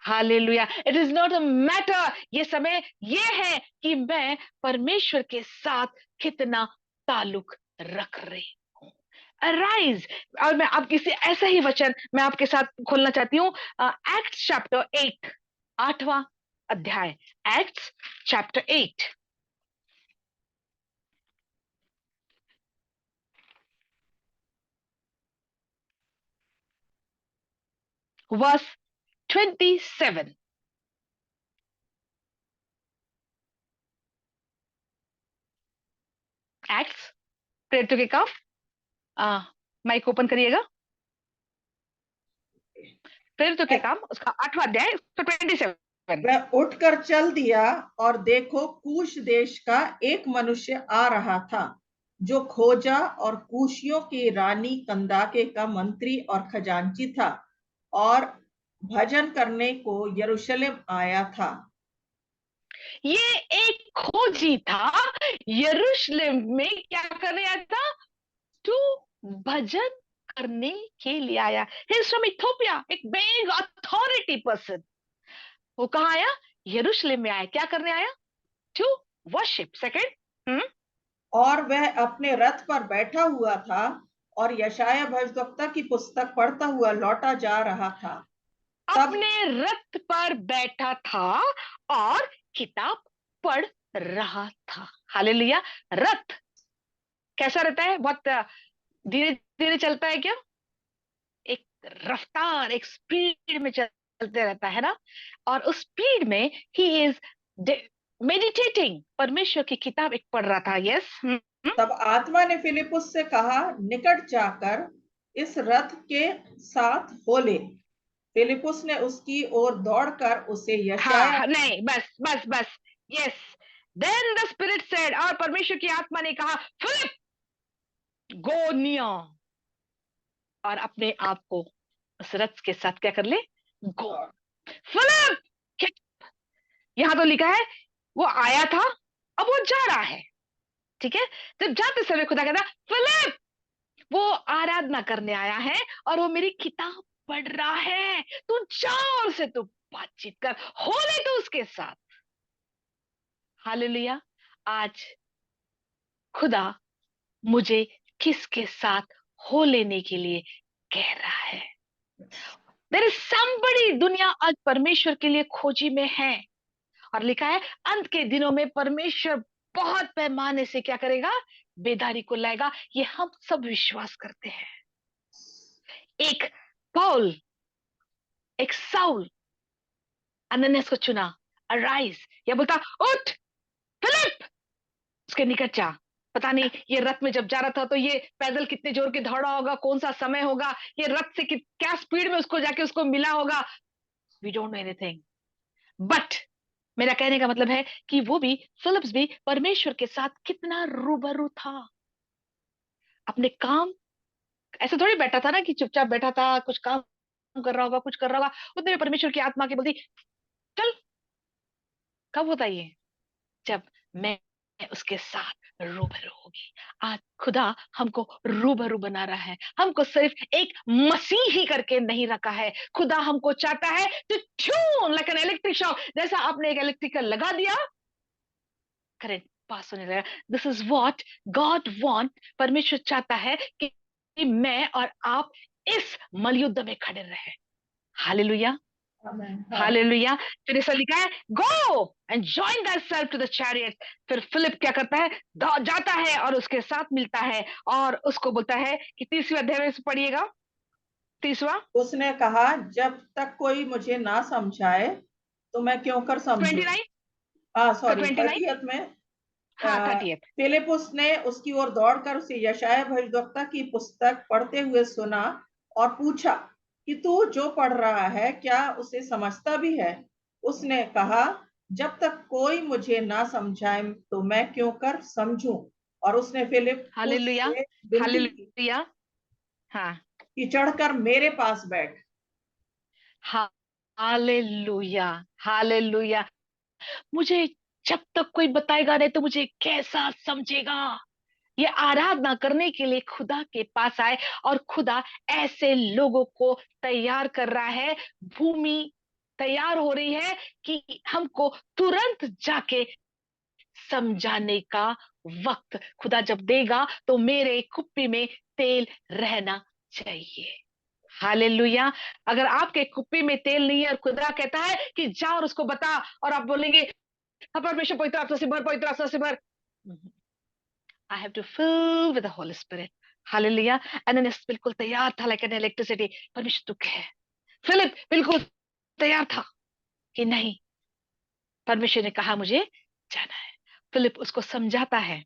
Hallelujah. It is not a matter, ये समय ये है कि मैं परमेश्वर के साथ कितना ताल्लुक रख रही हूं। अराइज। और मैं आप किसी ऐसा ही वचन मैं आपके साथ खोलना चाहती हूँ, एक्ट्स चैप्टर 8, 8वां अध्याय, एक्ट्स चैप्टर 8 वर्स 27। एक्ट्स, प्रेरितों के काम, माइक ओपन करिएगा। प्रेरितों के काम उसका 8वां अध्याय 27। वह उठकर चल दिया और देखो कूश देश का एक मनुष्य आ रहा था जो खोजा और कूशियों की रानी कंदाके का मंत्री और खजांची था और भजन करने को यरूशलेम आया था। ये एक खोजी था, यरूशलेम में क्या करने आया था? टू भजन करने के लिए आया। He is from Ethiopia, एक बिग अथॉरिटी पर्सन। वो कहाँ आया? यरूशलेम में आया। क्या करने आया? To worship. सेकंड, और वह अपने रथ पर बैठा हुआ था और यशाया भविष्यद्वक्ता की पुस्तक पढ़ता हुआ लौटा जा रहा था। तब अपने रथ पर बैठा था और किताब पढ़ रहा था। हालेलुया। रथ कैसा रहता है? बहुत धीरे धीरे चलता है क्या? एक रफ्तार, एक स्पीड में चलते रहता है ना। और उस स्पीड में ही इज मेडिटेटिंग, परमेश्वर की किताब एक पढ़ रहा था। यस। तब आत्मा ने फिलिपुस से कहा, निकट जाकर इस रथ के साथ हो ले। फिलिपुस ने उसकी ओर दौड़कर उसे यशाया। हाँ, नहीं, बस बस बस। Yes. Then the spirit said, और परमेश्वर की आत्मा ने कहा, फिलिप गो नियर, और अपने आप को उस रथ के साथ क्या कर ले? गो। फिलिप, यहां तो लिखा है वो आया था, अब वो जा रहा है। ठीक है। जब जाते समय खुदा कहता, फिलिप वो आराधना करने आया है और वो मेरी किताब पढ़ रहा है, तू चार से तू बातचीत कर, हो ले तो उसके साथ। हालेलुया। आज खुदा मुझे किसके साथ हो लेने के लिए कह रहा है? देयर इज समबडी, दुनिया आज परमेश्वर के लिए खोजी में है। और लिखा है अंत के दिनों में परमेश्वर बहुत पैमाने से क्या करेगा? बेदारी को लाएगा। ये हम सब विश्वास करते हैं। एक पौल, एक साउल, अनन्यास को चुना, अराइज, या बोलता उठ फिलिप, उसके निकट जा। पता नहीं ये रथ में जब जा रहा था तो ये पैदल कितने जोर के दौड़ा होगा, कौन सा समय होगा, ये रथ से क्या स्पीड में उसको जाके उसको मिला होगा। We don't know anything, but मेरा कहने का मतलब है कि वो भी, फिलिप्स भी परमेश्वर के साथ कितना रूबरू था। अपने काम, ऐसे थोड़ी बैठा था ना कि चुपचाप बैठा था, कुछ काम कर रहा होगा, कुछ कर रहा होगा। उतने में परमेश्वर की आत्मा की बोलती, चल। कब होता ये? जब मैं उसके साथ रूबरू होगी। आज खुदा हमको रूबरू बना रहा है, हमको सिर्फ एक मसीही करके नहीं रखा है। खुदा हमको चाहता है to tune like an electric shock, जैसा आपने एक इलेक्ट्रिकल लगा दिया, करंट पास होने लगा। This is what God want. परमेश्वर चाहता है कि मैं और आप इस मलयुद्ध में खड़े रहे। Hallelujah, hallelujah. फिर ऐसा लिखा है, go and join thyself to the chariot. फिर फिलिप क्या करता है? जाता है और उसके साथ मिलता है और उसको बोलता है कि 30वें अध्याय में पढ़िएगा, 30वां। उसने कहा, जब तक कोई मुझे ना समझाए तो मैं क्यों कर समझूं। 29 हाँ का सॉरी, 29। 30th में। हाँ, 30th। फिलिपुस ने उसकी ओर दौड़कर उसे यशाया भविष्यद्वक्ता की पुस्तक पढ़ते हुए सुना और पूछा कि तू जो पढ़ रहा है क्या उसे समझता भी है? उसने कहा, जब तक कोई मुझे ना समझाए तो मैं क्यों कर समझूं। और उसने फिलिप्पुस हालेलुया, से विनती की हालेलुया। हाँ, कि चढ़कर मेरे पास बैठ। Hallelujah, hallelujah. मुझे जब तक कोई बताएगा नहीं तो मुझे कैसा समझेगा। ये आराधना करने के लिए खुदा के पास आए, और खुदा ऐसे लोगों को तैयार कर रहा है। भूमि तैयार हो रही है कि हमको तुरंत जाके समझाने का वक्त खुदा जब देगा, तो मेरे कुप्पी में तेल रहना चाहिए। हालेलुया। अगर आपके कुप्पी में तेल नहीं है और खुदा कहता है कि जा और उसको बता, और आप बोलेंगे हाँ परमेश्वर पवित्र आत्मा से भर, पवित्र आत्मा से भर, I have to fill with the Holy Spirit. Hallelujah. Ananias बिल्कुल तैयार था, लाइक एन इलेक्ट्रिसिटी। परमेश्वर दुख है। फिलिप बिल्कुल तैयार था कि नहीं, परमेश्वर ने कहा मुझे जाना है। फिलिप उसको समझाता है,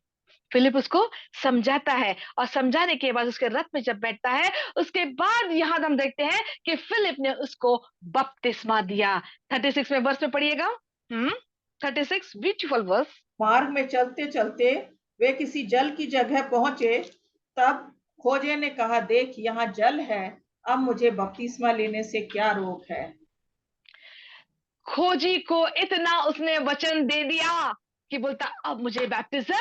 फिलिप उसको समझाता है, और समझाने के बाद उसके रथ में जब बैठता है, उसके बाद यहां हम देखते हैं कि फिलिप ने उसको बपतिस्मा दिया। 36 में वर्ष में पढ़िएगा। 36 ब्यूटीफुल वर्स। मार्ग में चलते चलते वे किसी जल की जगह पहुंचे। तब खोजे ने कहा, देख यहाँ जल है, अब मुझे बपतिस्मा लेने से क्या रोक है। खोजी को इतना उसने वचन दे दिया कि बोलता अब मुझे बैप्टिज्म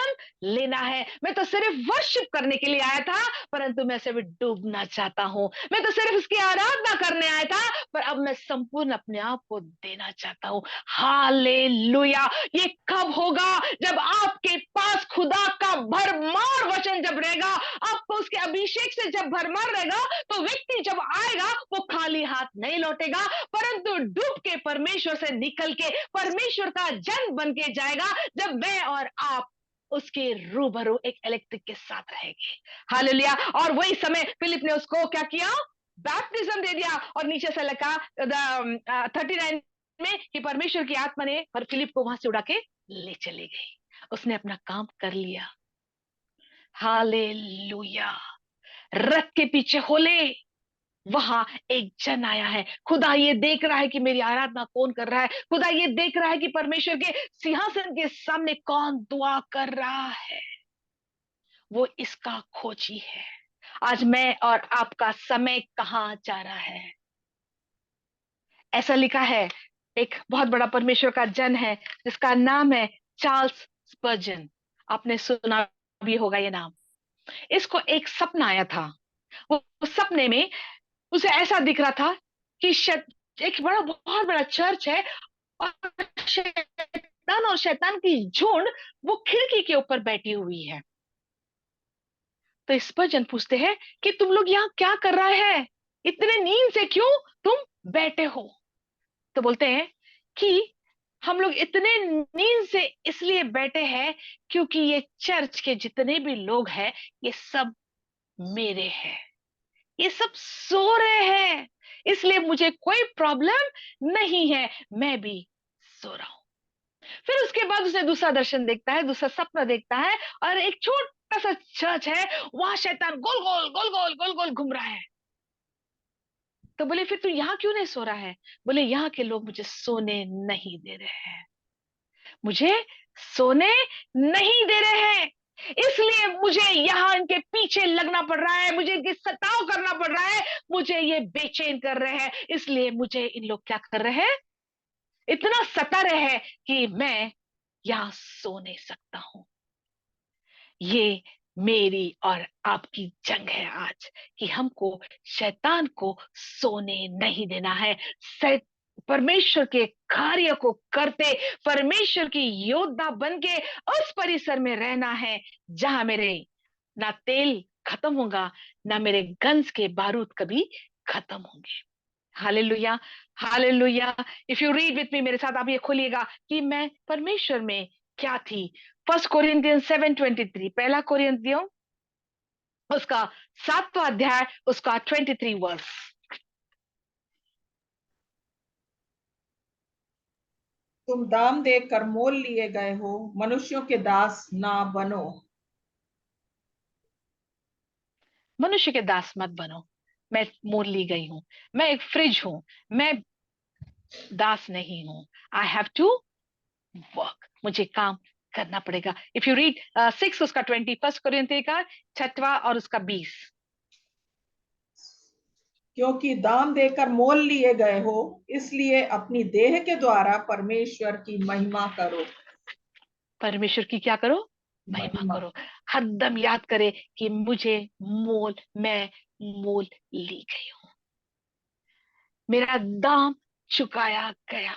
लेना है। मैं तो सिर्फ वर्शिप करने के लिए आया था, परंतु मैं सिर्फ डूबना चाहता हूं। मैं तो सिर्फ उसकी आराधना करने आया था, पर अब मैं संपूर्ण अपने आप को देना चाहता हूं। हालेलुया। ये कब होगा? जब आपके पास खुदा का भरमार वचन जब रहेगा, आपको उसके अभिषेक से जब भरमार रहेगा, तो व्यक्ति जब आएगा वो खाली हाथ नहीं लौटेगा, परंतु डूब के परमेश्वर से निकल के परमेश्वर का जन बन के जाएगा, जब मैं और आप उसके रूबरू एक इलेक्ट्रिक के साथ रहेंगे। हालेलुया। और वही समय फिलिप ने उसको क्या किया? बैप्टिज्म दे दिया। और नीचे से लिखा 39 में कि परमेश्वर की आत्मा ने और फिलिप को वहां से उड़ा के ले चली गई। उसने अपना काम कर लिया। हालेलुया। रथ के पीछे होले वहां एक जन आया है। खुदा ये देख रहा है कि मेरी आराधना कौन कर रहा है। खुदा ये देख रहा है कि परमेश्वर के सिंहासन के सामने कौन दुआ कर रहा है। वो इसका खोजी है। आज मैं और आपका समय कहाँ जा रहा है? ऐसा लिखा है, एक बहुत बड़ा परमेश्वर का जन है जिसका नाम है चार्ल्स स्पर्जन। आपने सुना भी होगा ये नाम। इसको एक सपना आया था। वो सपने में उसे ऐसा दिख रहा था कि एक बड़ा बहुत बड़ा चर्च है, और शैतान की झुंड वो खिड़की के ऊपर बैठी हुई है। तो स्पर्जन पूछते हैं कि तुम लोग यहाँ क्या कर रहे हैं? इतने नींद से क्यों तुम बैठे हो? तो बोलते हैं कि हम लोग इतने नींद से इसलिए बैठे हैं क्योंकि ये चर्च के जितने भी लोग हैं ये सब मेरे हैं। ये सब सो रहे हैं, इसलिए मुझे कोई प्रॉब्लम नहीं है, मैं भी सो रहा हूं। फिर उसके बाद उसे दूसरा दर्शन देखता है, दूसरा सपना देखता है, और एक छोटा सा चर्च है, वहां शैतान गोल गोल गोल गोल गोल गोल घूम रहा है। तो बोले फिर तू यहाँ क्यों नहीं सो रहा है? बोले यहाँ के लोग मुझे सोने नहीं दे रहे हैं, मुझे सोने नहीं दे रहे हैं, इसलिए मुझे यहाँ इनके पीछे लगना पड़ रहा है, मुझे इनके सताव करना पड़ रहा है, मुझे ये बेचैन कर रहे हैं, इसलिए मुझे इन लोग क्या कर रहे हैं? इतना सता रहे हैं कि मैं यहां सो नहीं सकता हूं। ये मेरी और आपकी जंग है आज, कि हमको शैतान को सोने नहीं देना है। परमेश्वर के कार्य को करते, परमेश्वर की योद्धा बन के उस परिसर में रहना है जहां मेरे ना तेल खत्म होगा, ना मेरे गन्स के बारूद कभी खत्म होंगे। Hallelujah, hallelujah. If you read with me, मेरे साथ आप ये खोलिएगा कि मैं परमेश्वर में क्या थी। 1 कोरिन्थियंस 7:23, पहला कोरिन्थियों उसका 7वां अध्याय उसका 23 वर्स। तुम दाम देकर मोल लिए गए हो, मनुष्यों के दास ना बनो। मनुष्य के दास मत बनो। मैं मोल ली गई हूँ, मैं एक फ्रिज हूँ, मैं दास नहीं हूँ। आई हैव टू वर्क, मुझे काम करना पड़ेगा। इफ यू रीड 6 उसका 20, 1 कोरिन्थियों का 6वां और उसका 20। क्योंकि दाम देकर मोल लिए गए हो, इसलिए अपनी देह के द्वारा परमेश्वर की महिमा करो। परमेश्वर की क्या करो? महिमा करो। हरदम याद करे कि मैं मोल ली गई हूँ, मेरा दाम चुकाया गया,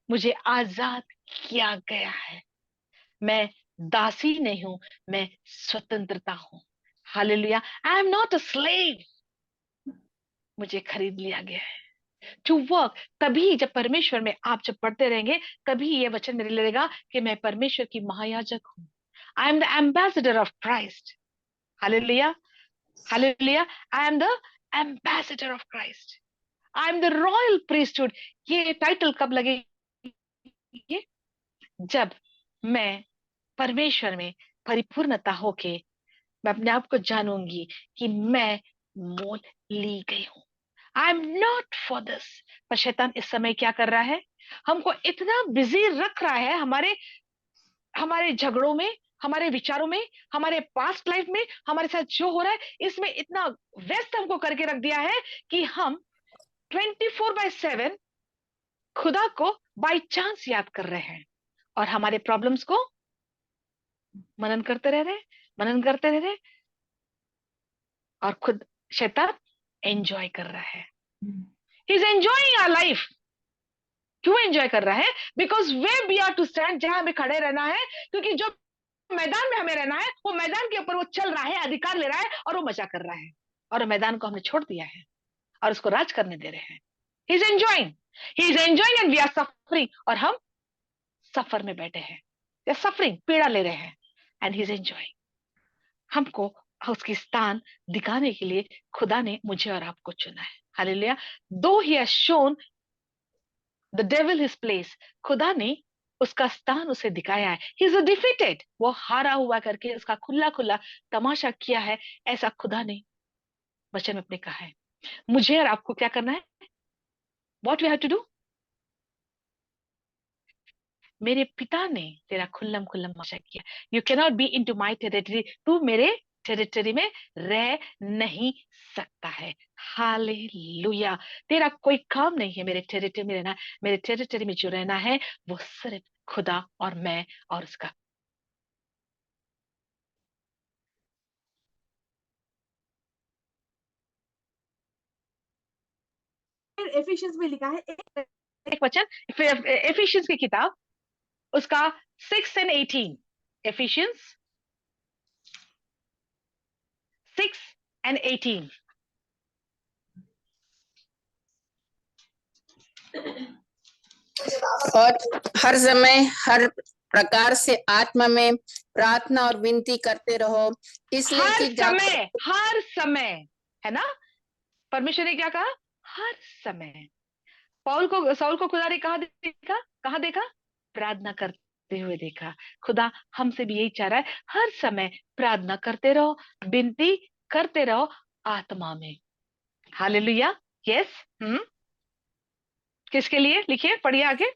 मुझे आजाद किया गया है। मैं दासी नहीं हूं, मैं स्वतंत्रता हूं। Hallelujah. I am not a slave, मुझे खरीद लिया गया है टू वर्क। तभी जब परमेश्वर में आप जब पढ़ते रहेंगे, तभी ये वचन मेरे लिए रहेगा कि मैं परमेश्वर की महायाजक हूं। I am the ambassador of Christ. Hallelujah, hallelujah. I am the ambassador of Christ, I am the royal priesthood. ये टाइटल कब लगेगी? जब मैं परमेश्वर में परिपूर्णता होके मैं अपने आप को जानूंगी कि मैं मोल ली गई हूं। I am not for this. पर शैतान इस समय क्या कर रहा है? हमको इतना बिजी रख रहा है, हमारे हमारे झगड़ों में, हमारे विचारों में, हमारे पास्ट लाइफ में, हमारे साथ जो हो रहा है इसमें इतना व्यस्त हमको करके रख दिया है कि हम 24/7 खुदा को बाई चांस याद कर रहे हैं और हमारे प्रॉब्लम्स को मनन करते रह रहे, मनन करते रह रहे, और खुद शैतान एंजॉय कर रहा है। He is enjoying our life. क्यों एंजॉय कर रहा है? Because way we are to stand, जहां हमें खड़े रहना है, क्योंकि जो मैदान में हमें रहना है वो मैदान के ऊपर वो चल रहा है, अधिकार ले रहा है और वो मजा कर रहा है, और मैदान को हमने छोड़ दिया है और उसको राज करने दे रहे हैं। He is enjoying, he is enjoying and we are suffering, और हम सफर में बैठे हैं, सफरिंग, पीड़ा ले रहे हैं, एंड ही इज एंजॉयिंग। हमको उसकी स्थान दिखाने के लिए खुदा ने मुझे और आपको चुना है। हालेलुया। दो he has shown the devil his place, खुदा ने उसका स्थान उसे दिखाया है। ही इज डिफीटेड, वो हारा हुआ करके उसका खुला खुला तमाशा किया है, ऐसा खुदा ने वचन में अपने कहा है। मुझे और आपको क्या करना है? What we have to do? मेरे पिता ने तेरा खुल्लम खुल्लम तमाशा किया। You can not be in to my territory, तू मेरे टेरिटरी में रह नहीं सकता है। हालेलुया। तेरा कोई काम नहीं है मेरे टेरिटरी में रहना। मेरे टेरिटरी में जो रहना है वो सिर्फ खुदा और मैं और उसका। एफिशिएंस में लिखा है एक वचन एफिशियंस की किताब उसका 6 and 18, एफिशियंस 6 and 18। और हर समय हर प्रकार से आत्मा में प्रार्थना और विनती करते रहो, इसलिए हर कि समय, हर समय, है ना? परमेश्वर ने क्या कहा? हर समय। साउल को खुदा ने कहा देखा? प्रार्थना करते हुए देखा। खुदा हमसे भी यही चाह रहा है, हर समय प्रार्थना करते रहो, विनती करते रहो आत्मा में। हालेलुया। यस। किसके लिए? लिखिए, पढ़िए आगे।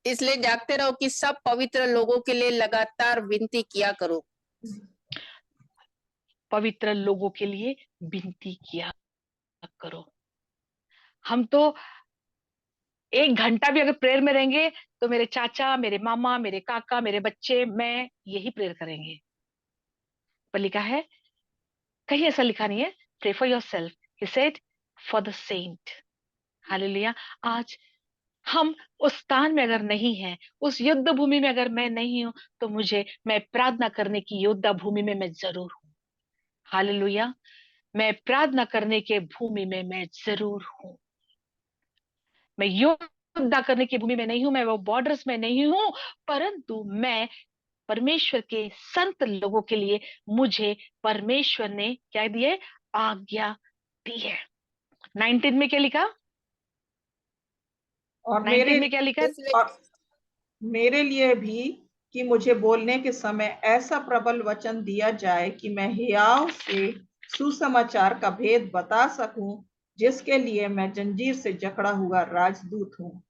इसलिए जागते रहो कि सब पवित्र लोगों के लिए लगातार विनती किया करो। पवित्र लोगों के लिए विनती किया करो। हम तो 1 घंटा भी अगर प्रेयर में रहेंगे तो मेरे चाचा, मेरे मामा, मेरे काका, मेरे बच्चे, मैं यही प्रेयर करेंगे। पर लिखा है, कहीं ऐसा लिखा नहीं है pray for yourself, he said for the saint. Hallelujah. आज हम उस स्थान में अगर नहीं है, उस युद्ध भूमि में अगर मैं नहीं हूं, तो मैं प्रार्थना करने की योद्धा भूमि में मैं जरूर हूं। हालेलुया। मैं प्रार्थना करने के भूमि में मैं जरूर हूं। मैं योद्धा करने की भूमि में नहीं हूं, मैं वो बॉर्डर्स में नहीं हूं, परंतु मैं परमेश्वर के संत लोगों के लिए मुझे परमेश्वर ने क्या दिए? आज्ञा दी है। 19 में क्या लिखा? और 19 में क्या लिखा है? और मेरे लिए भी कि मुझे बोलने के समय ऐसा प्रबल वचन दिया जाए कि मैं हियाव से सुसमाचार का भेद बता सकूं, जिसके लिए मैं जंजीर से जकड़ा हुआ राजदूत हूँ।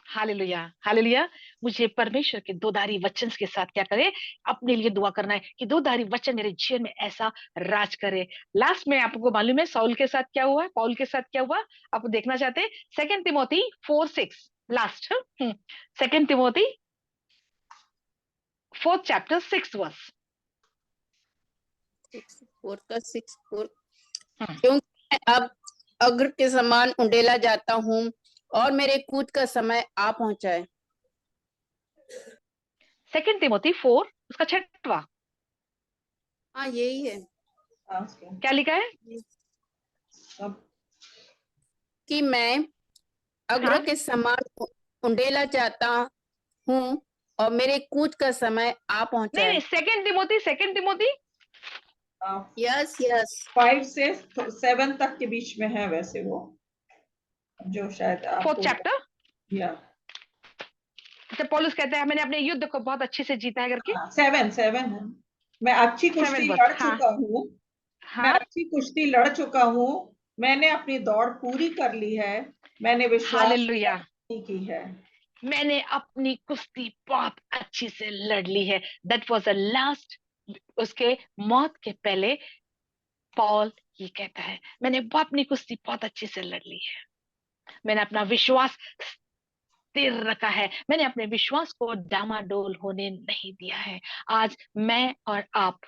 Hallelujah, hallelujah. मुझे परमेश्वर के दोधारी वचन के साथ क्या करे, अपने लिए दुआ करना है कि दोधारी वचन मेरे जीवन में ऐसा राज करे। लास्ट में आपको मालूम है साउल के साथ क्या हुआ, पौल के साथ क्या हुआ, आप देखना चाहते हैं 2 Timothy 4:6 last. 2 Timothy 4th chapter 6th verse। 4 हम्म। क्योंकि मैं अब अग्र के समान उंडेला जाता हूँ और मेरे कूच का समय आ पहुंचा है। 2 तिमोथी 4 उसका 6वां, हाँ यही है क्या लिखा है? अब कि मैं अग्र हाँ? के समान उंडेला जाता हूँ और मेरे कूच का समय आ पहुंचा नहीं है। नहीं, 2 तिमोथी यस यस 5 से 7 तक के बीच में है वैसे वो, जो शायद 4th आपको chapter। या अच्छा, पौलुस कहता है मैंने अपने युद्ध को बहुत अच्छे से जीता है करके। 7 है। मैं अच्छी 7 कुश्ती verse। लड़ हाँ चुका हूँ, मैं हाँ, अच्छी कुश्ती लड़ चुका हूँ, मैंने अपनी दौड़ पूरी कर ली है, मैंने विश्वास हालेलुया। नहीं की है। मैंने अपनी कुश्ती बहुत अच्छी से लड़ ली है। That was the last. उसके मौत के पहले पॉल ये कहता है मैंने अपनी कुश्ती बहुत अच्छी से लड़ ली है, मैंने अपना विश्वास स्थिर रखा है, मैंने अपने विश्वास को डामाडोल होने नहीं दिया है। आज मैं और आप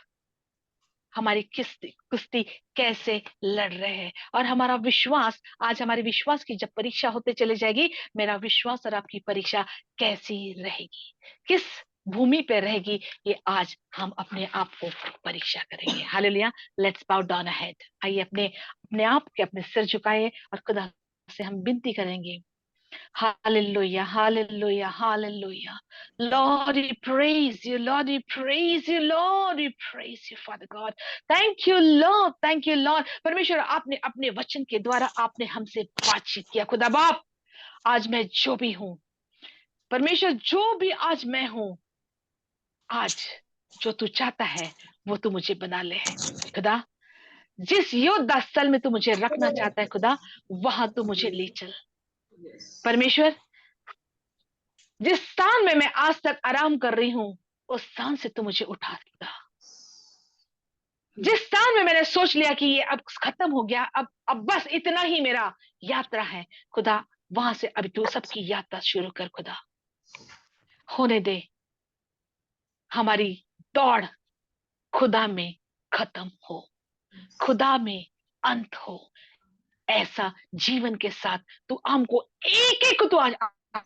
हमारी कुश्ती कैसे लड़ रहे हैं, और हमारा विश्वास, आज हमारे विश्वास की जब परीक्षा होते चले जाएगी, मेरा विश्वास और आपकी परीक्षा कैसी रहेगी, किस भूमि पे रहेगी, ये आज हम अपने आप को परीक्षा करेंगे। हालेलुया। लेट्स बाउ डाउन अहेड। आइए अपने अपने आप के अपने सिर झुकाए और खुदा से हम विनती करेंगे। Hallelujah, hallelujah, hallelujah. Lord, we praise you, Lord, we praise you, Lord, we praise you, Father God. Thank you, Lord, thank you, Lord. परमेश्वर, आपने अपने वचन के द्वारा आपने हमसे बातचीत किया। खुदा बाप, आज मैं जो भी हूं, परमेश्वर जो भी आज मैं हूं, आज जो तू चाहता है वो तू मुझे बना ले है खुदा। जिस योद्धा स्थल में तू मुझे रखना चाहता है खुदा, वहां तू मुझे ले चल परमेश्वर। जिस स्थान में मैं आज तक आराम कर रही हूं, उस स्थान से तू मुझे उठा देगा। जिस स्थान में मैंने सोच लिया कि ये अब खत्म हो गया, अब बस इतना ही मेरा यात्रा है खुदा, वहां से अभी तू सबकी यात्रा शुरू कर खुदा। होने दे हमारी दौड़ खुदा में खत्म हो, खुदा में अंत हो। ऐसा जीवन के साथ तू हमको एक एक को तू आज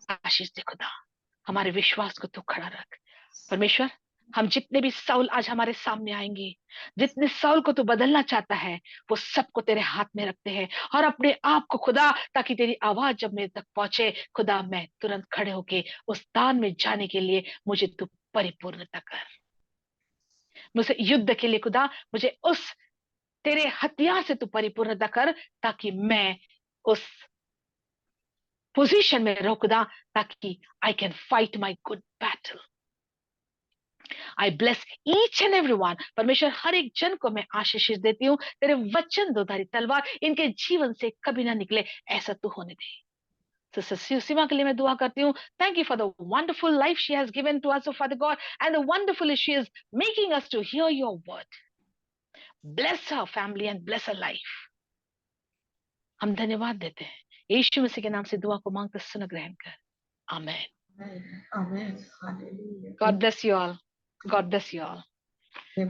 आशीष दे खुदा। हमारे विश्वास को तू खड़ा रख परमेश्वर। हम जितने भी साउल आज हमारे सामने आएंगे, जितने साउल को तू बदलना चाहता है, वो सबको तेरे हाथ में रखते हैं, और अपने आप को खुदा, ताकि तेरी आवाज जब मेरे तक पहुंचे खुदा, मैं तुरंत खड़े होके उस स्थान में जाने के लिए मुझे तू परिपूर्णता कर। मुझे युद्ध के लिए खुदा, मुझे उस तेरे हथियार से तू परिपूर्णता कर, ताकि मैं उस पोजीशन में रहूं खुदा, ताकि I can fight my good battle. I bless each and every one. परमेश्वर, हर एक जन को मैं आशीष देती हूँ। तेरे वचन दोधारी तलवार इनके जीवन से कभी ना निकले, ऐसा तू होने दे। सिस्टर सीमा के लिए मैं दुआ करती हूँ। Thank you for the wonderful life she has given to us, father God, and the wonderful she is making us to hear your word. Bless her family and bless her life. हम धन्यवाद देते हैं, यीशु मसीह के नाम से दुआ को मांगकर सुन ग्रहण कर। Amen. Amen. Hallelujah. God bless you all. God bless you all.